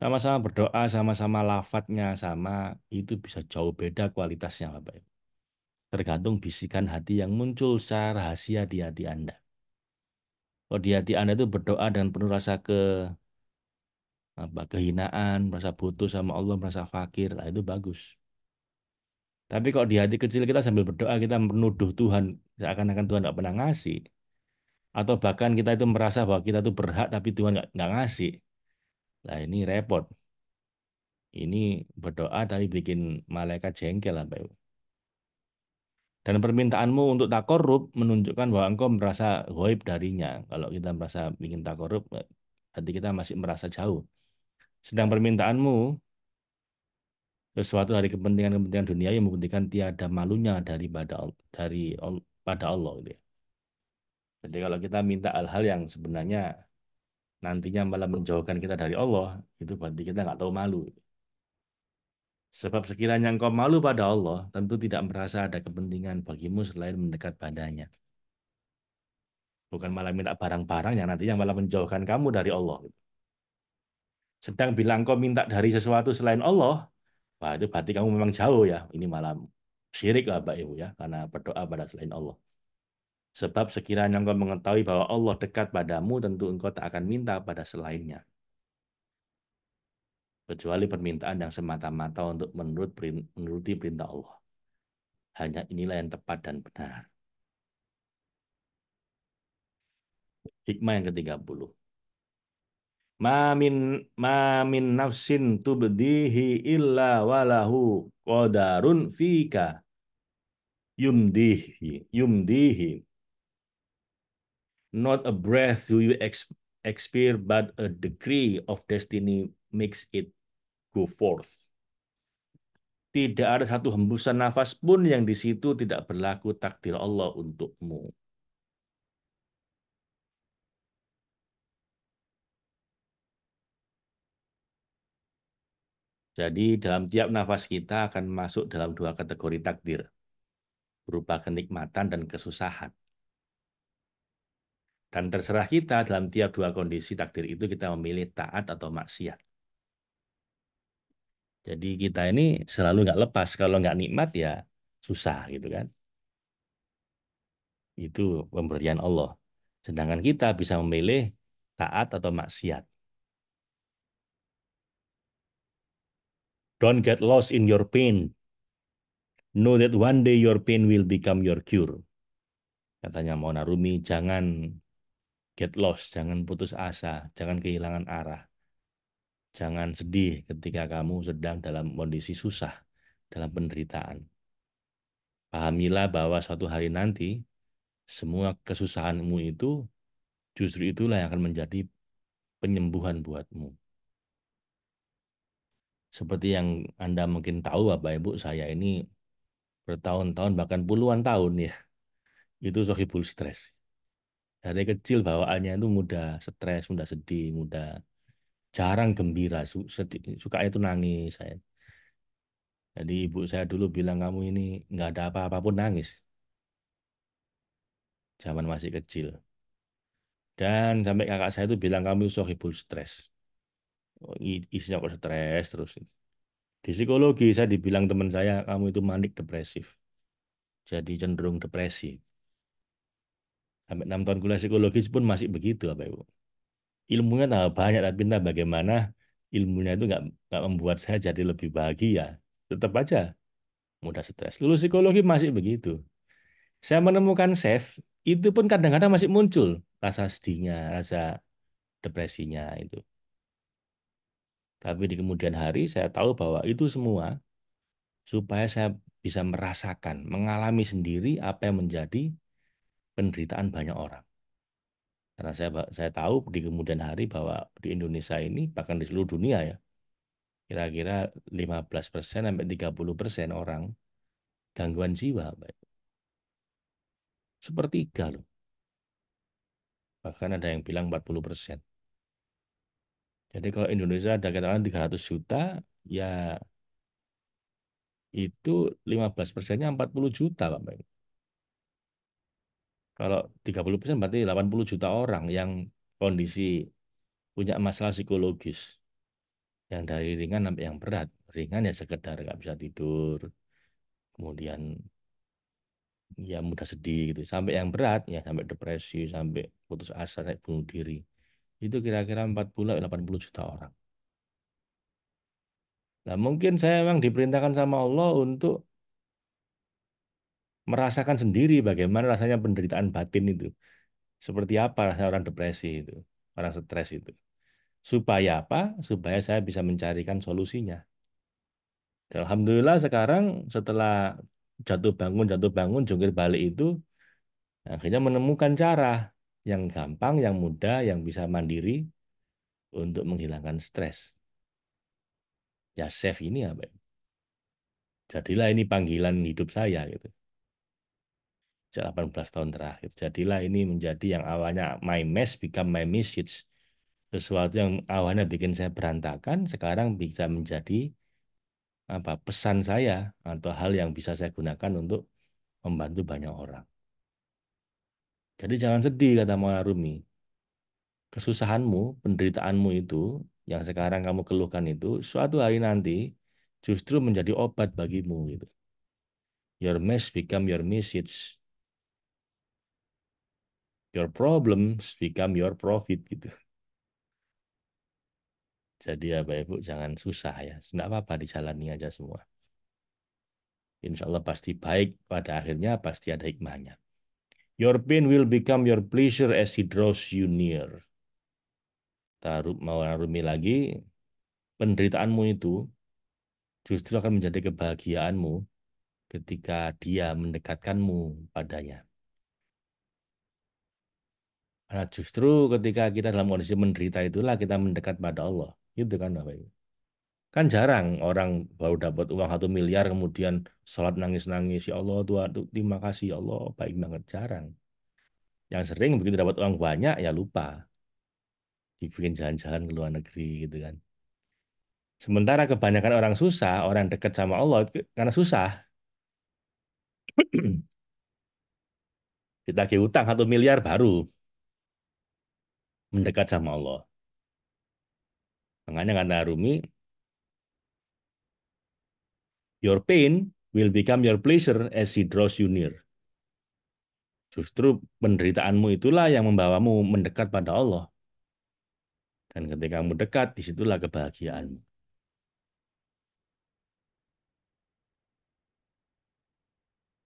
Sama-sama berdoa, sama-sama lafadznya sama, itu bisa jauh beda kualitasnya, Bapak Ibu. Tergantung bisikan hati yang muncul secara rahasia di hati Anda. Kalau di hati Anda itu berdoa dan penuh rasa kehinaan, merasa butuh sama Allah, merasa fakir, nah itu bagus. Tapi kalau di hati kecil kita sambil berdoa kita menuduh Tuhan seakan-akan Tuhan nggak pernah ngasih, atau bahkan kita itu merasa bahwa kita itu berhak tapi Tuhan nggak ngasih. Nah ini repot. Ini berdoa tapi bikin malaikat jengkel lah, Pak Ibu. Dan permintaanmu untuk takorup menunjukkan bahwa engkau merasa goib darinya. Kalau kita merasa ingin takorup, berarti kita masih merasa jauh. Sedang permintaanmu sesuatu dari kepentingan-kepentingan dunia yang membuktikan tiada malunya pada Allah gitu ya. Jadi kalau kita minta hal-hal yang sebenarnya nantinya malah menjauhkan kita dari Allah, itu berarti kita nggak tahu malu. Sebab sekiranya engkau malu pada Allah, tentu tidak merasa ada kepentingan bagimu selain mendekat padanya. Bukan malah minta barang-barang yang nantinya malah menjauhkan kamu dari Allah. Sedang bilang kau minta dari sesuatu selain Allah, wah itu berarti kamu memang jauh ya. Ini malah syirik lah Pak Ibu ya, karena berdoa pada selain Allah. Sebab sekiranya engkau mengetahui bahwa Allah dekat padamu, tentu engkau tak akan minta pada selainnya. Kecuali permintaan yang semata-mata untuk menuruti perintah Allah. Hanya inilah yang tepat dan benar. Hikmah yang ke-30. Ma min ma min nafsin tubdihi illa walahu qadarun fika yumdihi. Not a breath do you expire, but a decree of destiny makes it go forth. Tidak ada satu hembusan nafas pun yang di situ tidak berlaku takdir Allah untukmu. Jadi dalam tiap nafas kita akan masuk dalam dua kategori takdir, berupa kenikmatan dan kesusahan. Dan terserah kita dalam tiap dua kondisi takdir itu kita memilih taat atau maksiat. Jadi kita ini selalu nggak lepas, kalau nggak nikmat ya susah gitu kan. Itu pemberian Allah. Sedangkan kita bisa memilih taat atau maksiat. Don't get lost in your pain. Know that one day your pain will become your cure. Katanya Mona Rumi, jangan get lost, jangan putus asa, jangan kehilangan arah. Jangan sedih ketika kamu sedang dalam kondisi susah, dalam penderitaan. Pahamilah bahwa suatu hari nanti, semua kesusahanmu itu justru itulah yang akan menjadi penyembuhan buatmu. Seperti yang Anda mungkin tahu, Bapak Ibu, saya ini bertahun-tahun bahkan puluhan tahun ya, itu sohibul stres. Dari kecil bawaannya itu mudah stres, mudah sedih, mudah jarang gembira, suka itu nangis saya. Jadi ibu saya dulu bilang kamu ini nggak ada apa-apa pun nangis, zaman masih kecil. Dan sampai kakak saya itu bilang kamu sohibul stres. Oh, isinya kok stres terus. Di psikologi saya dibilang teman saya kamu itu manik depresif. Jadi cenderung depresi. Sampai 6 tahun kuliah psikologi pun masih begitu, Bapak Ibu. Ilmunya tambah banyak, tapi entah bagaimana ilmunya itu nggak membuat saya jadi lebih bahagia. Tetap aja mudah stres. Lulus psikologi masih begitu. Saya menemukan safe, itu pun kadang-kadang masih muncul rasa sedihnya, rasa depresinya itu. Tapi di kemudian hari saya tahu bahwa itu semua supaya saya bisa merasakan, mengalami sendiri apa yang menjadi penderitaan banyak orang. Karena saya tahu di kemudian hari bahwa di Indonesia ini, bahkan di seluruh dunia ya, kira-kira 15% sampai 30% orang gangguan jiwa, Pak. Sepertiga loh. Bahkan ada yang bilang 40%. Jadi kalau Indonesia ada katakan 300 juta, ya itu 15%-nya 40 juta, Pak. Kalau 30% berarti 80 juta orang yang kondisi punya masalah psikologis. Yang dari ringan sampai yang berat. Ringan ya sekedar nggak bisa tidur, kemudian ya mudah sedih gitu. Sampai yang berat ya sampai depresi, sampai putus asa, sampai bunuh diri. Itu kira-kira 40-80 juta orang. Nah, mungkin saya memang diperintahkan sama Allah untuk merasakan sendiri bagaimana rasanya penderitaan batin itu. Seperti apa rasanya orang depresi itu, orang stres itu. Supaya apa? Supaya saya bisa mencarikan solusinya. Dan alhamdulillah sekarang setelah jatuh bangun, jungkir balik itu, akhirnya menemukan cara yang gampang, yang mudah, yang bisa mandiri untuk menghilangkan stres. Ya chef ini apa? Jadilah ini panggilan hidup saya gitu. 18 tahun terakhir. Jadilah ini menjadi yang awalnya my mess become my message. Sesuatu yang awalnya bikin saya berantakan, sekarang bisa menjadi apa pesan saya atau hal yang bisa saya gunakan untuk membantu banyak orang. Jadi jangan sedih kata Maulana Rumi. Kesusahanmu, penderitaanmu itu yang sekarang kamu keluhkan itu suatu hari nanti justru menjadi obat bagimu gitu. Your mess become your message. Your problems become your profit gitu. Jadi ya Bapak Ibu jangan susah ya. Tidak apa-apa dijalani aja semua. Insya Allah pasti baik. Pada akhirnya pasti ada hikmahnya. Your pain will become your pleasure as he draws you near. Taruh mau Rumi lagi, penderitaanmu itu justru akan menjadi kebahagiaanmu ketika dia mendekatkanmu padanya. Karena justru ketika kita dalam kondisi menderita itulah kita mendekat pada Allah. Gitu kan Bapak Ibu. Kan jarang orang baru dapat uang 1 miliar kemudian sholat nangis-nangis. Ya Allah Tuhan, terima kasih ya Allah. Baik banget, jarang. Yang sering begitu dapat uang banyak ya lupa. Dibikin jalan-jalan ke luar negeri gitu kan. Sementara kebanyakan orang susah, orang dekat sama Allah karena susah. Ditagih utang 1 miliar baru mendekat sama Allah. Makanya kata Rumi, your pain will become your pleasure as he draws you near. Justru penderitaanmu itulah yang membawamu mendekat pada Allah. Dan ketika kamu dekat, disitulah kebahagiaanmu.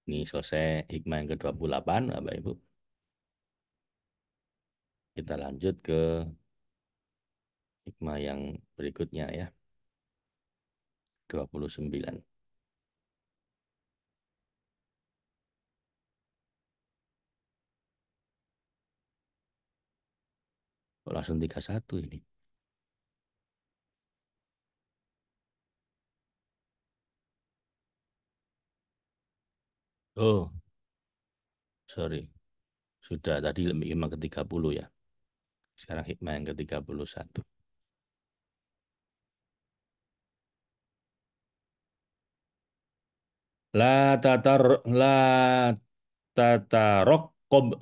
Ini selesai hikmah yang ke-28, Bapak Ibu. Kita lanjut ke hikmah yang berikutnya ya, 29. Oh, langsung 31 ini. Oh, sorry. Sudah tadi hikmah ke-30 ya. Sekarang hikmah yang ke-31. La tatar la tatarokkob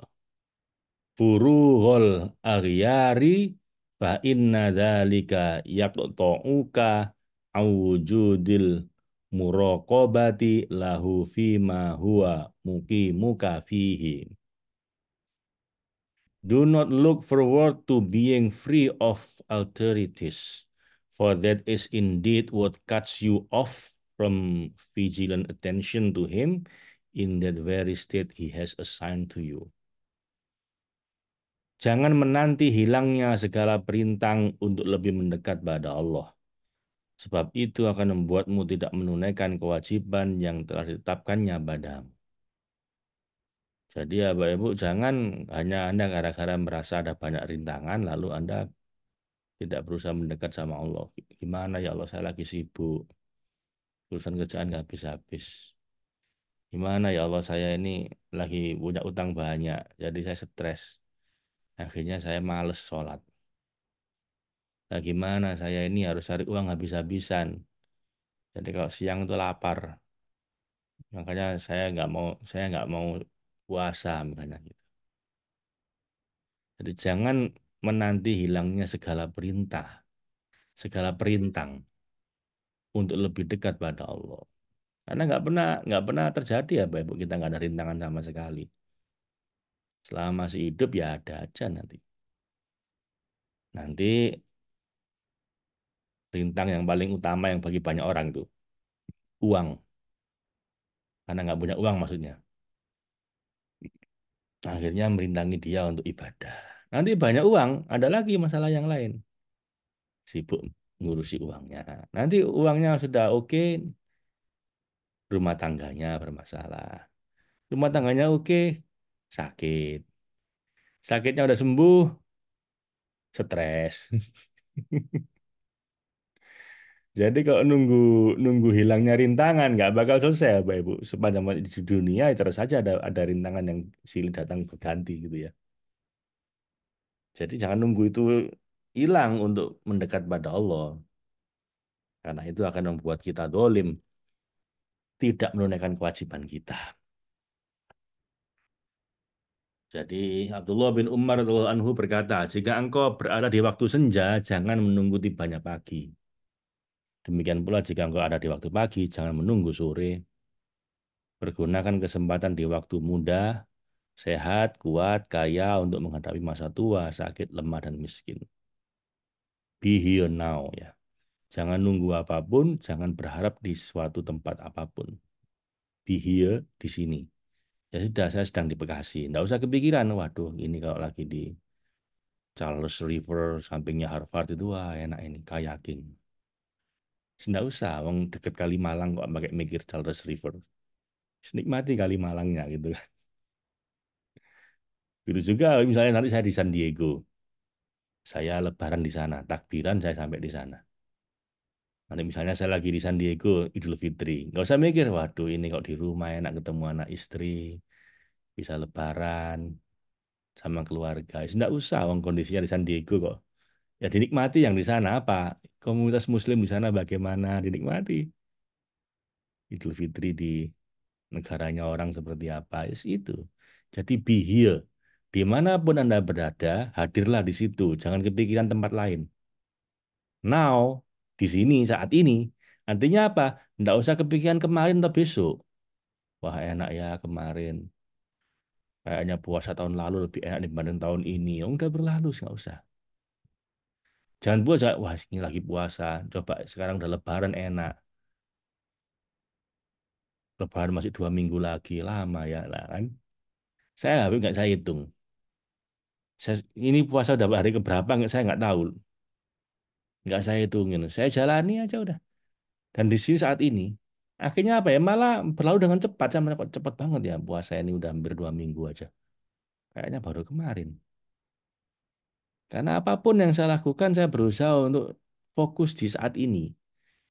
furuhul aghyari fa inna dzalika yaqta'uka awjudil muraqabati lahu fima huwa muqimuka fihi. Do not look forward to being free of authorities, for that is indeed what cuts you off from vigilant attention to him in that very state he has assigned to you. Jangan menanti hilangnya segala perintah untuk lebih mendekat pada Allah, sebab itu akan membuatmu tidak menunaikan kewajiban yang telah ditetapkannya padamu. Jadi ya Bapak Ibu, jangan hanya Anda gara-gara merasa ada banyak rintangan, lalu Anda tidak berusaha mendekat sama Allah. Gimana ya Allah, saya lagi sibuk, urusan kerjaan nggak habis-habis. Gimana ya Allah, saya ini lagi punya utang banyak, jadi saya stres. Akhirnya saya males sholat. Nah, gimana saya ini harus cari uang habis-habisan. Jadi kalau siang itu lapar, makanya saya nggak mau puasa misalnya gitu. Jadi jangan menanti hilangnya segala perintah, segala perintang untuk lebih dekat pada Allah. Karena nggak pernah terjadi ya Bapak Ibu, kita nggak ada rintangan sama sekali. Selama masih hidup ya ada aja nanti. Nanti rintang yang paling utama yang bagi banyak orang itu uang. Karena nggak punya uang maksudnya. Akhirnya merintangi dia untuk ibadah. Nanti banyak uang, ada lagi masalah yang lain. Sibuk ngurusi uangnya. Nanti uangnya sudah oke, rumah tangganya bermasalah. Rumah tangganya oke, sakit. Sakitnya udah sembuh, stres. Jadi kalau nunggu nunggu hilangnya rintangan nggak bakal selesai, Bapak Ibu. Sepanjang di dunia terus saja ada rintangan yang silih datang berganti gitu ya. Jadi jangan nunggu itu hilang untuk mendekat pada Allah. Karena itu akan membuat kita dolim, tidak menunaikan kewajiban kita. Jadi Abdullah bin Umar radhiyallahu anhu berkata, jika engkau berada di waktu senja, jangan menunggu tibanya pagi. Demikian pula jika engkau ada di waktu pagi, jangan menunggu sore. Pergunakan kesempatan di waktu muda, sehat, kuat, kaya untuk menghadapi masa tua, sakit, lemah, dan miskin. Be here now ya. Jangan nunggu apapun, jangan berharap di suatu tempat apapun. Be here di sini. Ya sudah, saya sedang di Bekasi. Nggak usah kepikiran, waduh ini kalau lagi di Charles River, sampingnya Harvard itu, wah enak ini, kayaking. Nggak usah, wong deket Kalimalang kok pakai mikir Charles River. Nikmati Kalimalangnya gitu. Gitu juga misalnya nanti saya di San Diego. Saya lebaran di sana, takbiran saya sampai di sana. Nanti misalnya saya lagi di San Diego, Idul Fitri. Nggak usah mikir, waduh ini kok di rumah enak ketemu anak istri, bisa lebaran sama keluarga. Nggak usah, wong kondisinya di San Diego kok. Ya dinikmati yang di sana apa? Komunitas Muslim di sana bagaimana? Dinikmati. Idul Fitri di negaranya orang seperti apa? Itu. Jadi be here. Dimanapun Anda berada, hadirlah di situ. Jangan kepikiran tempat lain. Now, di sini, saat ini. Artinya apa? Nggak usah kepikiran kemarin atau besok. Wah enak ya kemarin. Kayaknya puasa tahun lalu lebih enak dibanding tahun ini. Oh, udah berlalu, nggak usah. Jangan puasa, wah ini lagi puasa. Coba sekarang udah lebaran enak. Lebaran masih 2 minggu lagi, lama ya lah kan. Saya habis nggak saya hitung. Ini puasa udah hari keberapa nggak saya nggak tahu. Nggak saya hitungin. Saya jalani aja udah. Dan di sini saat ini, akhirnya apa ya? Malah berlalu dengan cepat. Saya merasa kok cepat banget ya puasa ini udah hampir 2 minggu aja. Kayaknya baru kemarin. Karena apapun yang saya lakukan, saya berusaha untuk fokus di saat ini.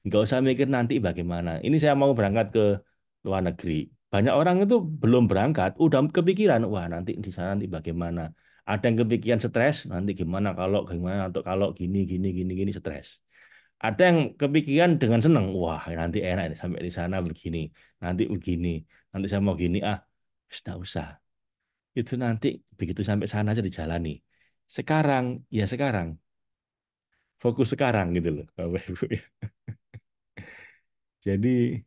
Nggak usah mikir nanti bagaimana. Ini saya mau berangkat ke luar negeri. Banyak orang itu belum berangkat, udah kepikiran, wah nanti di sana nanti bagaimana. Ada yang kepikiran stres, nanti gimana atau kalau gini gini gini gini stres. Ada yang kepikiran dengan senang, wah nanti enak nih sampai di sana begini, nanti begini, nanti saya mau gini sudah usah. Itu nanti begitu sampai sana aja dijalani. Sekarang, ya sekarang, fokus sekarang gitu loh, Bapak Ibu. Jadi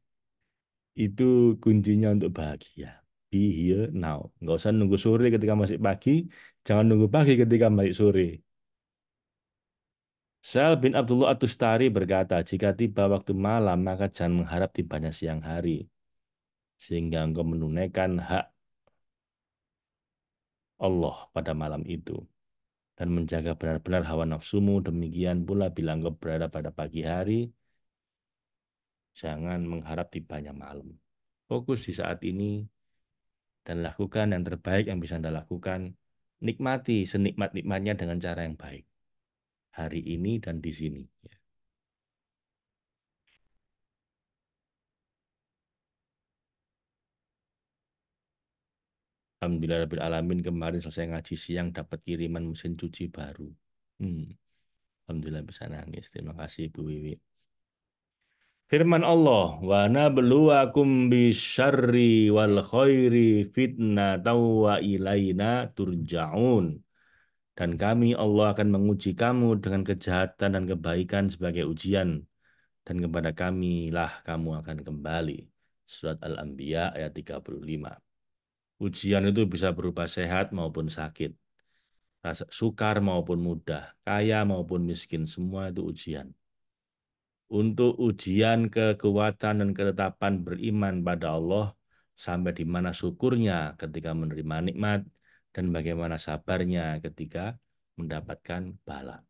itu kuncinya untuk bahagia. Be here now. Nggak usah nunggu sore ketika masih pagi, jangan nunggu pagi ketika masih sore. Sal bin Abdullah At-Tustari berkata, jika tiba waktu malam, maka jangan mengharap tibanya siang hari, sehingga engkau menunaikan hak Allah pada malam itu, dan menjaga benar-benar hawa nafsumu. Demikian pula bila engkau berada pada pagi hari, jangan mengharap tibanya malam. Fokus di saat ini, dan lakukan yang terbaik yang bisa Anda lakukan. Nikmati senikmat-nikmatnya dengan cara yang baik. Hari ini dan di sini. Ya. Alhamdulillah kemarin selesai ngaji siang dapat kiriman mesin cuci baru. Hmm. Alhamdulillah bisa nangis. Terima kasih Bu Wiwi. Firman Allah, wa nabluwakum bisyarri wal khairi fitnatan wa ilaina turja'un. Dan kami Allah akan menguji kamu dengan kejahatan dan kebaikan sebagai ujian. Dan kepada kamilah kamu akan kembali. Surat Al-Anbiya ayat 35. Ujian itu bisa berupa sehat maupun sakit, rasa sukar maupun mudah, kaya maupun miskin, semua itu ujian. Untuk ujian kekuatan dan ketetapan beriman pada Allah, sampai di mana syukurnya ketika menerima nikmat, dan bagaimana sabarnya ketika mendapatkan bala.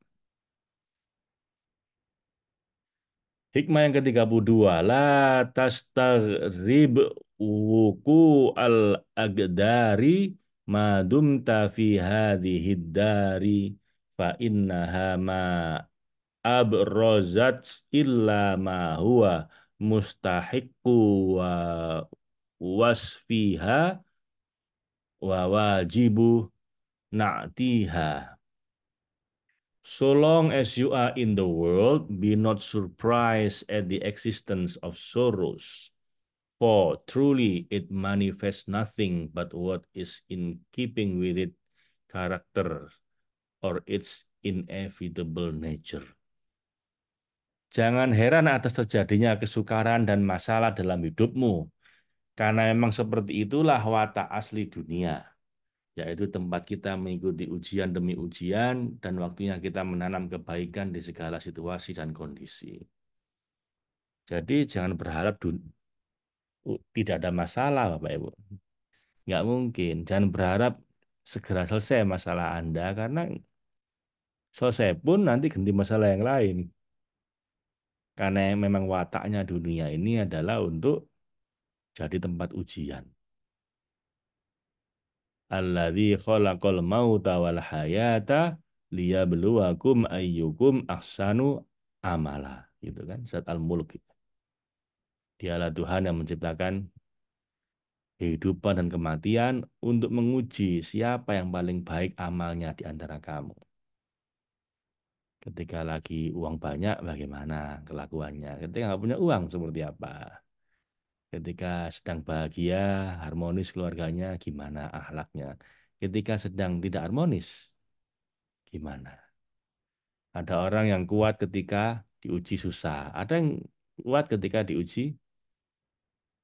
Hikmah yang ke-32, la tastaghrib wuku al-agdari ma dumta fi hadhihi dari fa innaha ma abrozat illa ma huwa mustahiqqu wa wasfiha wa wajibu na'tiha. So long as you are in the world, be not surprised at the existence of sorrows. For truly it manifests nothing but what is in keeping with its character or its inevitable nature. Jangan heran atas terjadinya kesukaran dan masalah dalam hidupmu, karena memang seperti itulah watak asli dunia, yaitu tempat kita mengikuti ujian demi ujian dan waktunya kita menanam kebaikan di segala situasi dan kondisi. Jadi jangan berharap tidak ada masalah, Bapak Ibu. Nggak mungkin. Jangan berharap segera selesai masalah Anda, karena selesai pun nanti ganti masalah yang lain. Karena yang memang wataknya dunia ini adalah untuk jadi tempat ujian. Alladzi khalaqal mauta wal hayata liyabluwakum ayyukum ahsanu amala. Gitu kan, surat Al-Mulk. Dialah Tuhan yang menciptakan kehidupan dan kematian untuk menguji siapa yang paling baik amalnya di antara kamu. Ketika lagi uang banyak, bagaimana kelakuannya? Ketika nggak punya uang, seperti apa? Ketika sedang bahagia, harmonis keluarganya, gimana akhlaknya? Ketika sedang tidak harmonis, gimana? Ada orang yang kuat ketika diuji susah. Ada yang kuat ketika diuji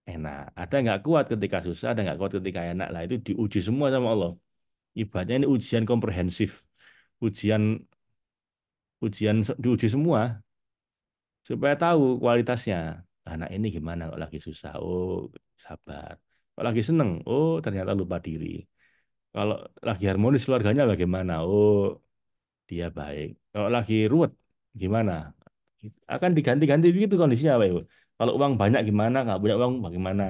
enak. Ada yang nggak kuat ketika susah, ada yang nggak kuat ketika enak. Lah itu diuji semua sama Allah. Ibaratnya ini ujian komprehensif. Ujian ujian diuji semua supaya tahu kualitasnya. Anak ini gimana kalau lagi susah? Oh, sabar. Kalau lagi seneng, oh ternyata lupa diri. Kalau lagi harmonis keluarganya bagaimana? Oh, dia baik. Kalau lagi ruwet, gimana? Akan diganti-ganti begitu kondisinya, Pak Ibu. Kalau uang banyak gimana? Nggak punya uang bagaimana?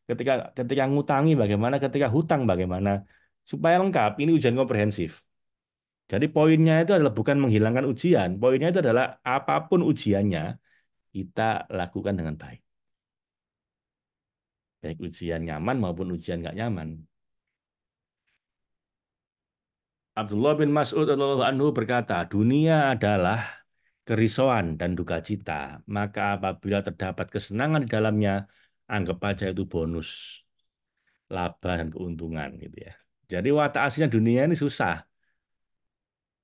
Ketika ketika ngutangi bagaimana? Ketika hutang bagaimana? Supaya lengkap, ini ujian komprehensif. Jadi poinnya itu adalah bukan menghilangkan ujian. Poinnya itu adalah apapun ujiannya, kita lakukan dengan baik. Baik ujian nyaman maupun ujian nggak nyaman. Abdullah bin Mas'ud radhiyallahu anhu berkata, dunia adalah kerisauan dan duka cita. Maka apabila terdapat kesenangan di dalamnya, anggap aja itu bonus, laba dan keuntungan gitu ya. Jadi watak aslinya dunia ini susah,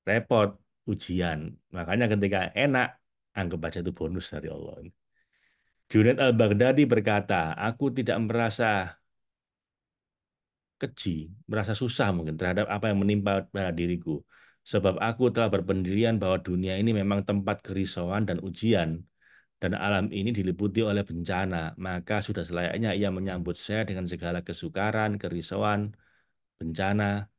repot, ujian. Makanya ketika enak, anggap aja itu bonus dari Allah. Junaid al-Baghdadi berkata, aku tidak merasa keji, merasa susah mungkin terhadap apa yang menimpa pada diriku. Sebab aku telah berpendirian bahwa dunia ini memang tempat kerisauan dan ujian, dan alam ini diliputi oleh bencana. Maka sudah selayaknya ia menyambut saya dengan segala kesukaran, kerisauan, bencana.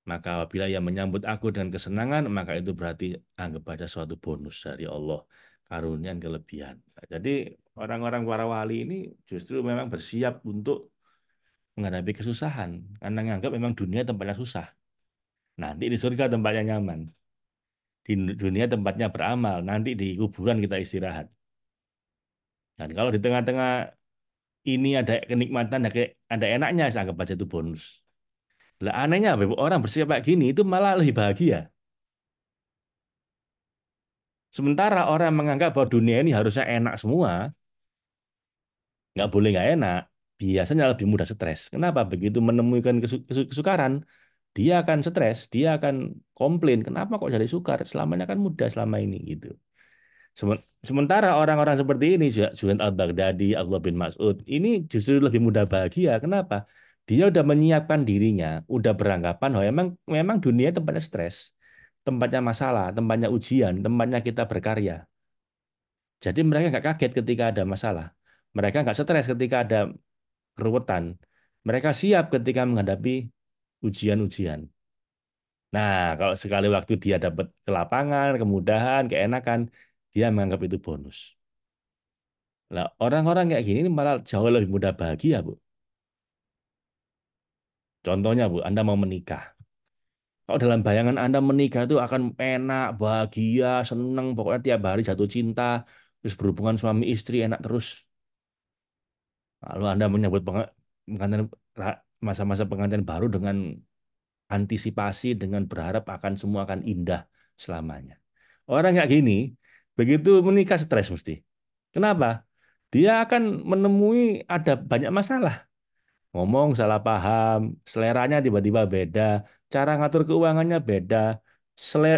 Maka apabila ia menyambut aku dengan kesenangan, maka itu berarti anggap aja suatu bonus dari Allah, karunia dan kelebihan. Jadi orang-orang para wali ini justru memang bersiap untuk menghadapi kesusahan karena menganggap memang dunia tempatnya susah. Nanti di surga tempatnya nyaman. Di dunia tempatnya beramal. Nanti di kuburan kita istirahat. Dan kalau di tengah-tengah ini ada kenikmatan, ada enaknya, saya anggap aja itu bonus. Lah anehnya, orang bersiap kayak gini itu malah lebih bahagia. Sementara orang menganggap bahwa dunia ini harusnya enak semua, nggak boleh nggak enak, biasanya lebih mudah stres. Kenapa? Begitu menemukan kesukaran, dia akan stres, dia akan komplain, kenapa kok jadi sukar? Selamanya kan mudah selama ini gitu. Sementara orang-orang seperti ini, Junaid al-Baghdadi, Abdullah bin Mas'ud, ini justru lebih mudah bahagia. Kenapa? Dia udah menyiapkan dirinya, udah beranggapan bahwa memang dunia tempatnya stres, tempatnya masalah, tempatnya ujian, tempatnya kita berkarya. Jadi mereka nggak kaget ketika ada masalah. Mereka nggak stres ketika ada keruwetan. Mereka siap ketika menghadapi ujian-ujian. Nah, kalau sekali waktu dia dapat ke lapangan, kemudahan, keenakan, dia menganggap itu bonus. Nah, orang-orang kayak gini malah jauh lebih mudah bahagia, Bu. Contohnya, Bu, Anda mau menikah. Kalau dalam bayangan Anda menikah itu akan enak, bahagia, senang, pokoknya tiap hari jatuh cinta, terus berhubungan suami istri enak terus. Lalu Anda menyambut pengantin masa-masa pengantin baru dengan antisipasi, dengan berharap akan semua akan indah selamanya. Orang kayak gini, begitu menikah stres mesti. Kenapa? Dia akan menemui ada banyak masalah. Ngomong salah paham, seleranya tiba-tiba beda, cara ngatur keuangannya beda,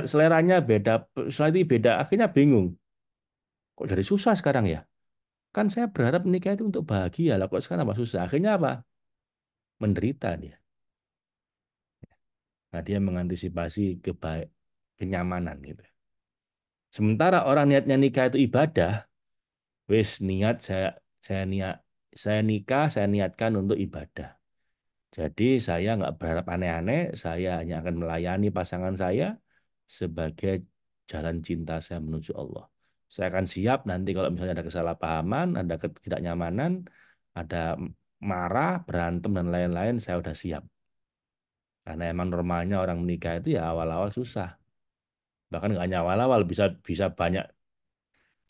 seleranya beda, personality beda, akhirnya bingung. Kok jadi susah sekarang ya? Kan saya berharap menikah itu untuk bahagia lah, kok sekarang apa susah? Akhirnya apa? Menderita dia. Nah, dia mengantisipasi kenyamanan gitu. Sementara orang niatnya nikah itu ibadah, wis niat saya niat saya nikah, saya niatkan untuk ibadah. Jadi saya nggak berharap aneh-aneh, saya hanya akan melayani pasangan saya sebagai jalan cinta saya menuju Allah. Saya akan siap nanti kalau misalnya ada kesalahpahaman, ada ketidaknyamanan, ada marah, berantem dan lain-lain, saya udah siap. Karena emang normalnya orang menikah itu ya awal-awal susah. Bahkan nggak hanya awal-awal, bisa bisa banyak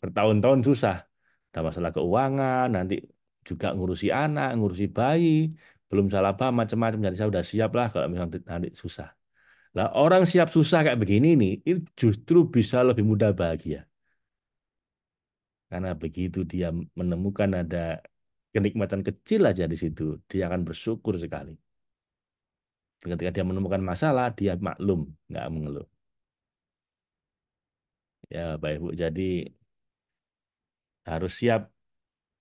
bertahun-tahun susah. Ada masalah keuangan, nanti juga ngurusi anak, ngurusi bayi, belum salah paham macam-macam. Jadi saya udah siap lah kalau misalnya nanti susah. Lah orang siap susah kayak begini nih, itu justru bisa lebih mudah bahagia. Karena begitu dia menemukan ada kenikmatan kecil aja di situ, dia akan bersyukur sekali. Dan ketika dia menemukan masalah, dia maklum, nggak mengeluh. Ya, Bapak Ibu, jadi harus siap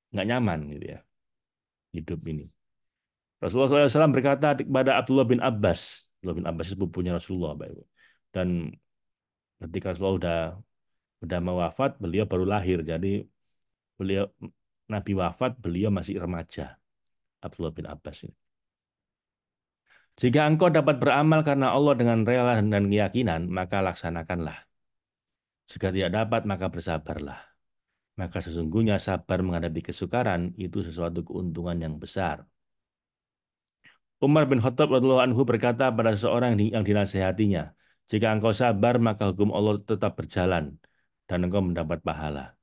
nggak nyaman gitu ya hidup ini. Rasulullah SAW berkata kepada Abdullah bin Abbas, Abdullah bin Abbas itu sepupunya Rasulullah, Bapak Ibu. Dan ketika Rasulullah udah mau wafat, beliau baru lahir. Jadi beliau Nabi wafat, beliau masih remaja, Abdullah bin Abbas ini. Jika engkau dapat beramal karena Allah dengan rela dan keyakinan, maka laksanakanlah. Jika tidak dapat, maka bersabarlah. Maka sesungguhnya sabar menghadapi kesukaran itu sesuatu keuntungan yang besar. Umar bin Khattab radhiyallahu anhu berkata pada seseorang yang dinasehatinya, jika engkau sabar, maka hukum Allah tetap berjalan dan engkau mendapat pahala.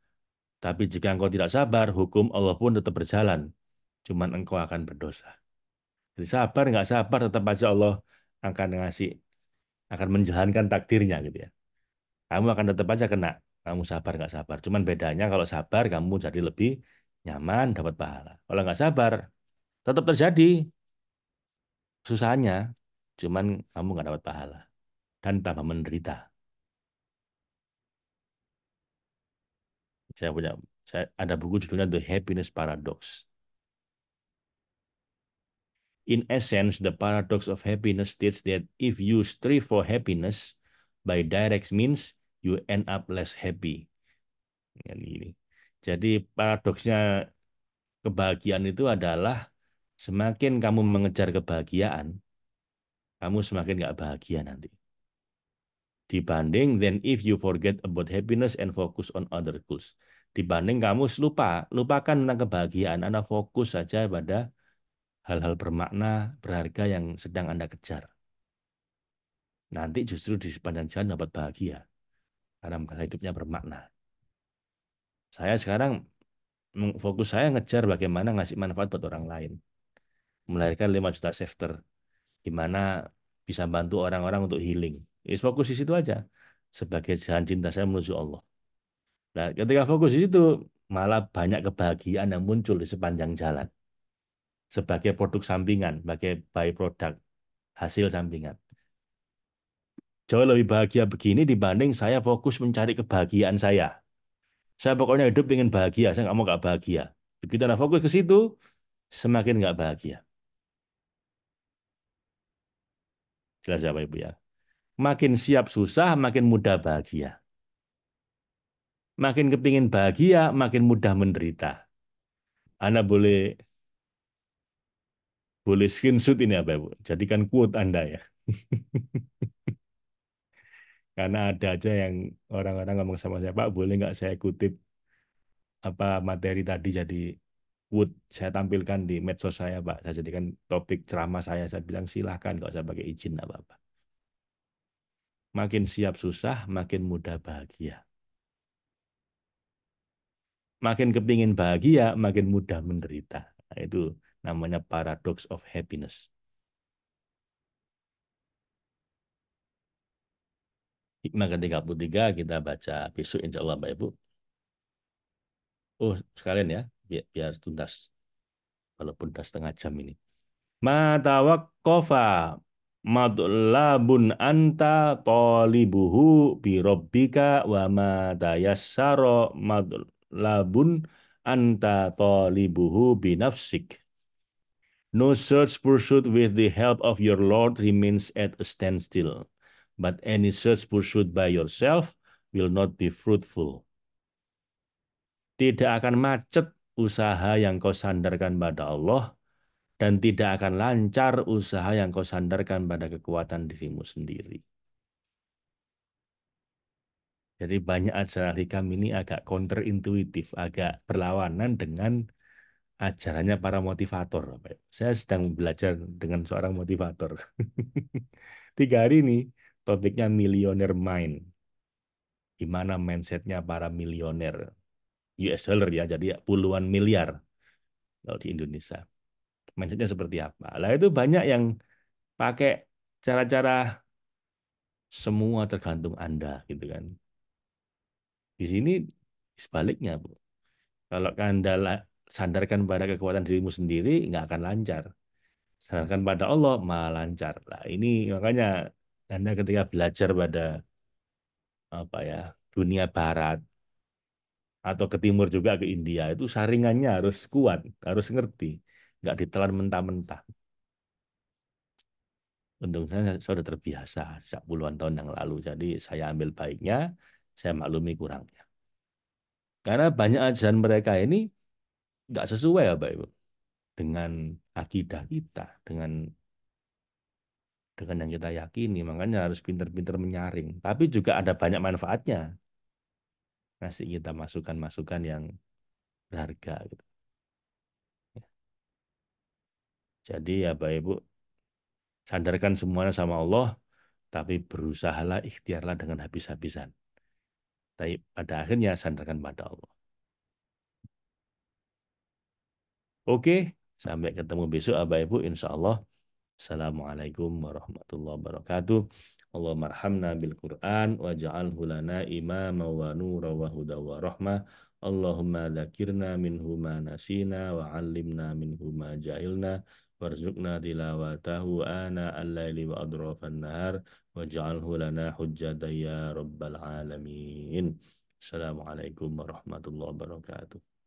Tapi jika engkau tidak sabar, hukum Allah pun tetap berjalan. Cuman engkau akan berdosa. Jadi sabar, nggak sabar, tetap aja Allah akan ngasih, akan menjalankan takdirnya gitu ya. Kamu akan tetap aja kena. Kamu sabar, nggak sabar. Cuman bedanya kalau sabar, kamu jadi lebih nyaman, dapat pahala. Kalau nggak sabar, tetap terjadi susahnya. Cuman kamu nggak dapat pahala. Dan tambah menderita. Saya punya, saya ada buku judulnya The Happiness Paradox. In essence, the paradox of happiness states that if you strive for happiness by direct means, you end up less happy. Ini. Jadi paradoksnya kebahagiaan itu adalah semakin kamu mengejar kebahagiaan, kamu semakin nggak bahagia nanti. Dibanding then if you forget about happiness and focus on other goals. Dibanding kamu lupakan tentang kebahagiaan, Anda fokus saja pada hal-hal bermakna, berharga yang sedang Anda kejar. Nanti justru di sepanjang jalan dapat bahagia, karena hidupnya bermakna. Saya sekarang fokus saya ngejar bagaimana ngasih manfaat buat orang lain. Melahirkan 5 juta shifter, gimana bisa bantu orang-orang untuk healing. Ya, fokus di situ aja, sebagai jalan cinta saya menuju Allah. Nah, ketika fokus di situ, malah banyak kebahagiaan yang muncul di sepanjang jalan. Sebagai produk sampingan, sebagai byproduct, hasil sampingan. Jauh lebih bahagia begini dibanding saya fokus mencari kebahagiaan saya. Saya pokoknya hidup ingin bahagia, saya nggak mau nggak bahagia. Begitu Anda fokus ke situ, semakin nggak bahagia. Jelas ya Pak Ibu ya. Makin siap susah, makin mudah bahagia. Makin kepingin bahagia, makin mudah menderita. Anda boleh Boleh screenshot ini apa Bu? Jadikan quote Anda ya. Karena ada aja yang orang-orang ngomong sama saya, Pak, boleh nggak saya kutip apa materi tadi jadi quote saya tampilkan di medsos saya, Pak. Saya jadikan topik ceramah saya bilang silahkan kalau saya pakai izin apa-apa. Makin siap susah, makin mudah bahagia. Makin kepingin bahagia, makin mudah menderita. Nah, itu namanya paradox of happiness. Hikmah ke-33 kita baca besok insya Allah Bapak Ibu. Oh sekalian ya, biar tuntas. Walaupun udah setengah jam ini. Ma tawaqqafa madlabun anta talibuhu bi rabbika wa ma tayassara madlabun anta talibuhu bi nafsik. No search pursued with the help of your Lord remains at a standstill, but any search pursued by yourself will not be fruitful. Tidak akan macet usaha yang kau sandarkan pada Allah, dan tidak akan lancar usaha yang kau sandarkan pada kekuatan dirimu sendiri. Jadi banyak ajaran hikam ini agak counterintuitif, agak berlawanan dengan ajarannya para motivator. Saya sedang belajar dengan seorang motivator. 3 hari ini topiknya millionaire mind, di mana mindsetnya para milioner US dollar ya, jadi puluhan miliar kalau di Indonesia. Mindsetnya seperti apa? Lah itu banyak yang pakai cara-cara semua tergantung Anda gitu kan. Di sini sebaliknya, Bu. Kalau Anda sandarkan pada kekuatan dirimu sendiri, nggak akan lancar. Sandarkan pada Allah, malah lancar. Nah, ini makanya Anda ketika belajar pada apa ya dunia Barat atau ke timur juga ke India itu saringannya harus kuat, harus ngerti, nggak ditelan mentah-mentah. Untung saya sudah terbiasa sejak puluhan tahun yang lalu, jadi saya ambil baiknya, saya maklumi kurangnya. Karena banyak ajaran mereka ini nggak sesuai ya, Pak Ibu, dengan akidah kita, dengan yang kita yakini. Makanya harus pintar-pintar menyaring. Tapi juga ada banyak manfaatnya. Ngasih kita masukan-masukan yang berharga gitu. Jadi ya Pak Ibu, sandarkan semuanya sama Allah, tapi berusahalah ikhtiarlah dengan habis-habisan. Tapi pada akhirnya sandarkan pada Allah. Oke, sampai ketemu besok Bapak Ibu, insya Allah. Assalamualaikum warahmatullahi wabarakatuh. Allahumma arhamna bil Qur'an waj'alhu lana imama wa nura wa huda wa rahmah. Allahumma dzakirna minhu ma nasina wa 'allimna minhu ma jahilna warzuqna tilawatahu ana al-laili wa adrafan nahar waj'alhu lana hujjatan ya rabbal alamin. Assalamualaikum warahmatullahi wabarakatuh.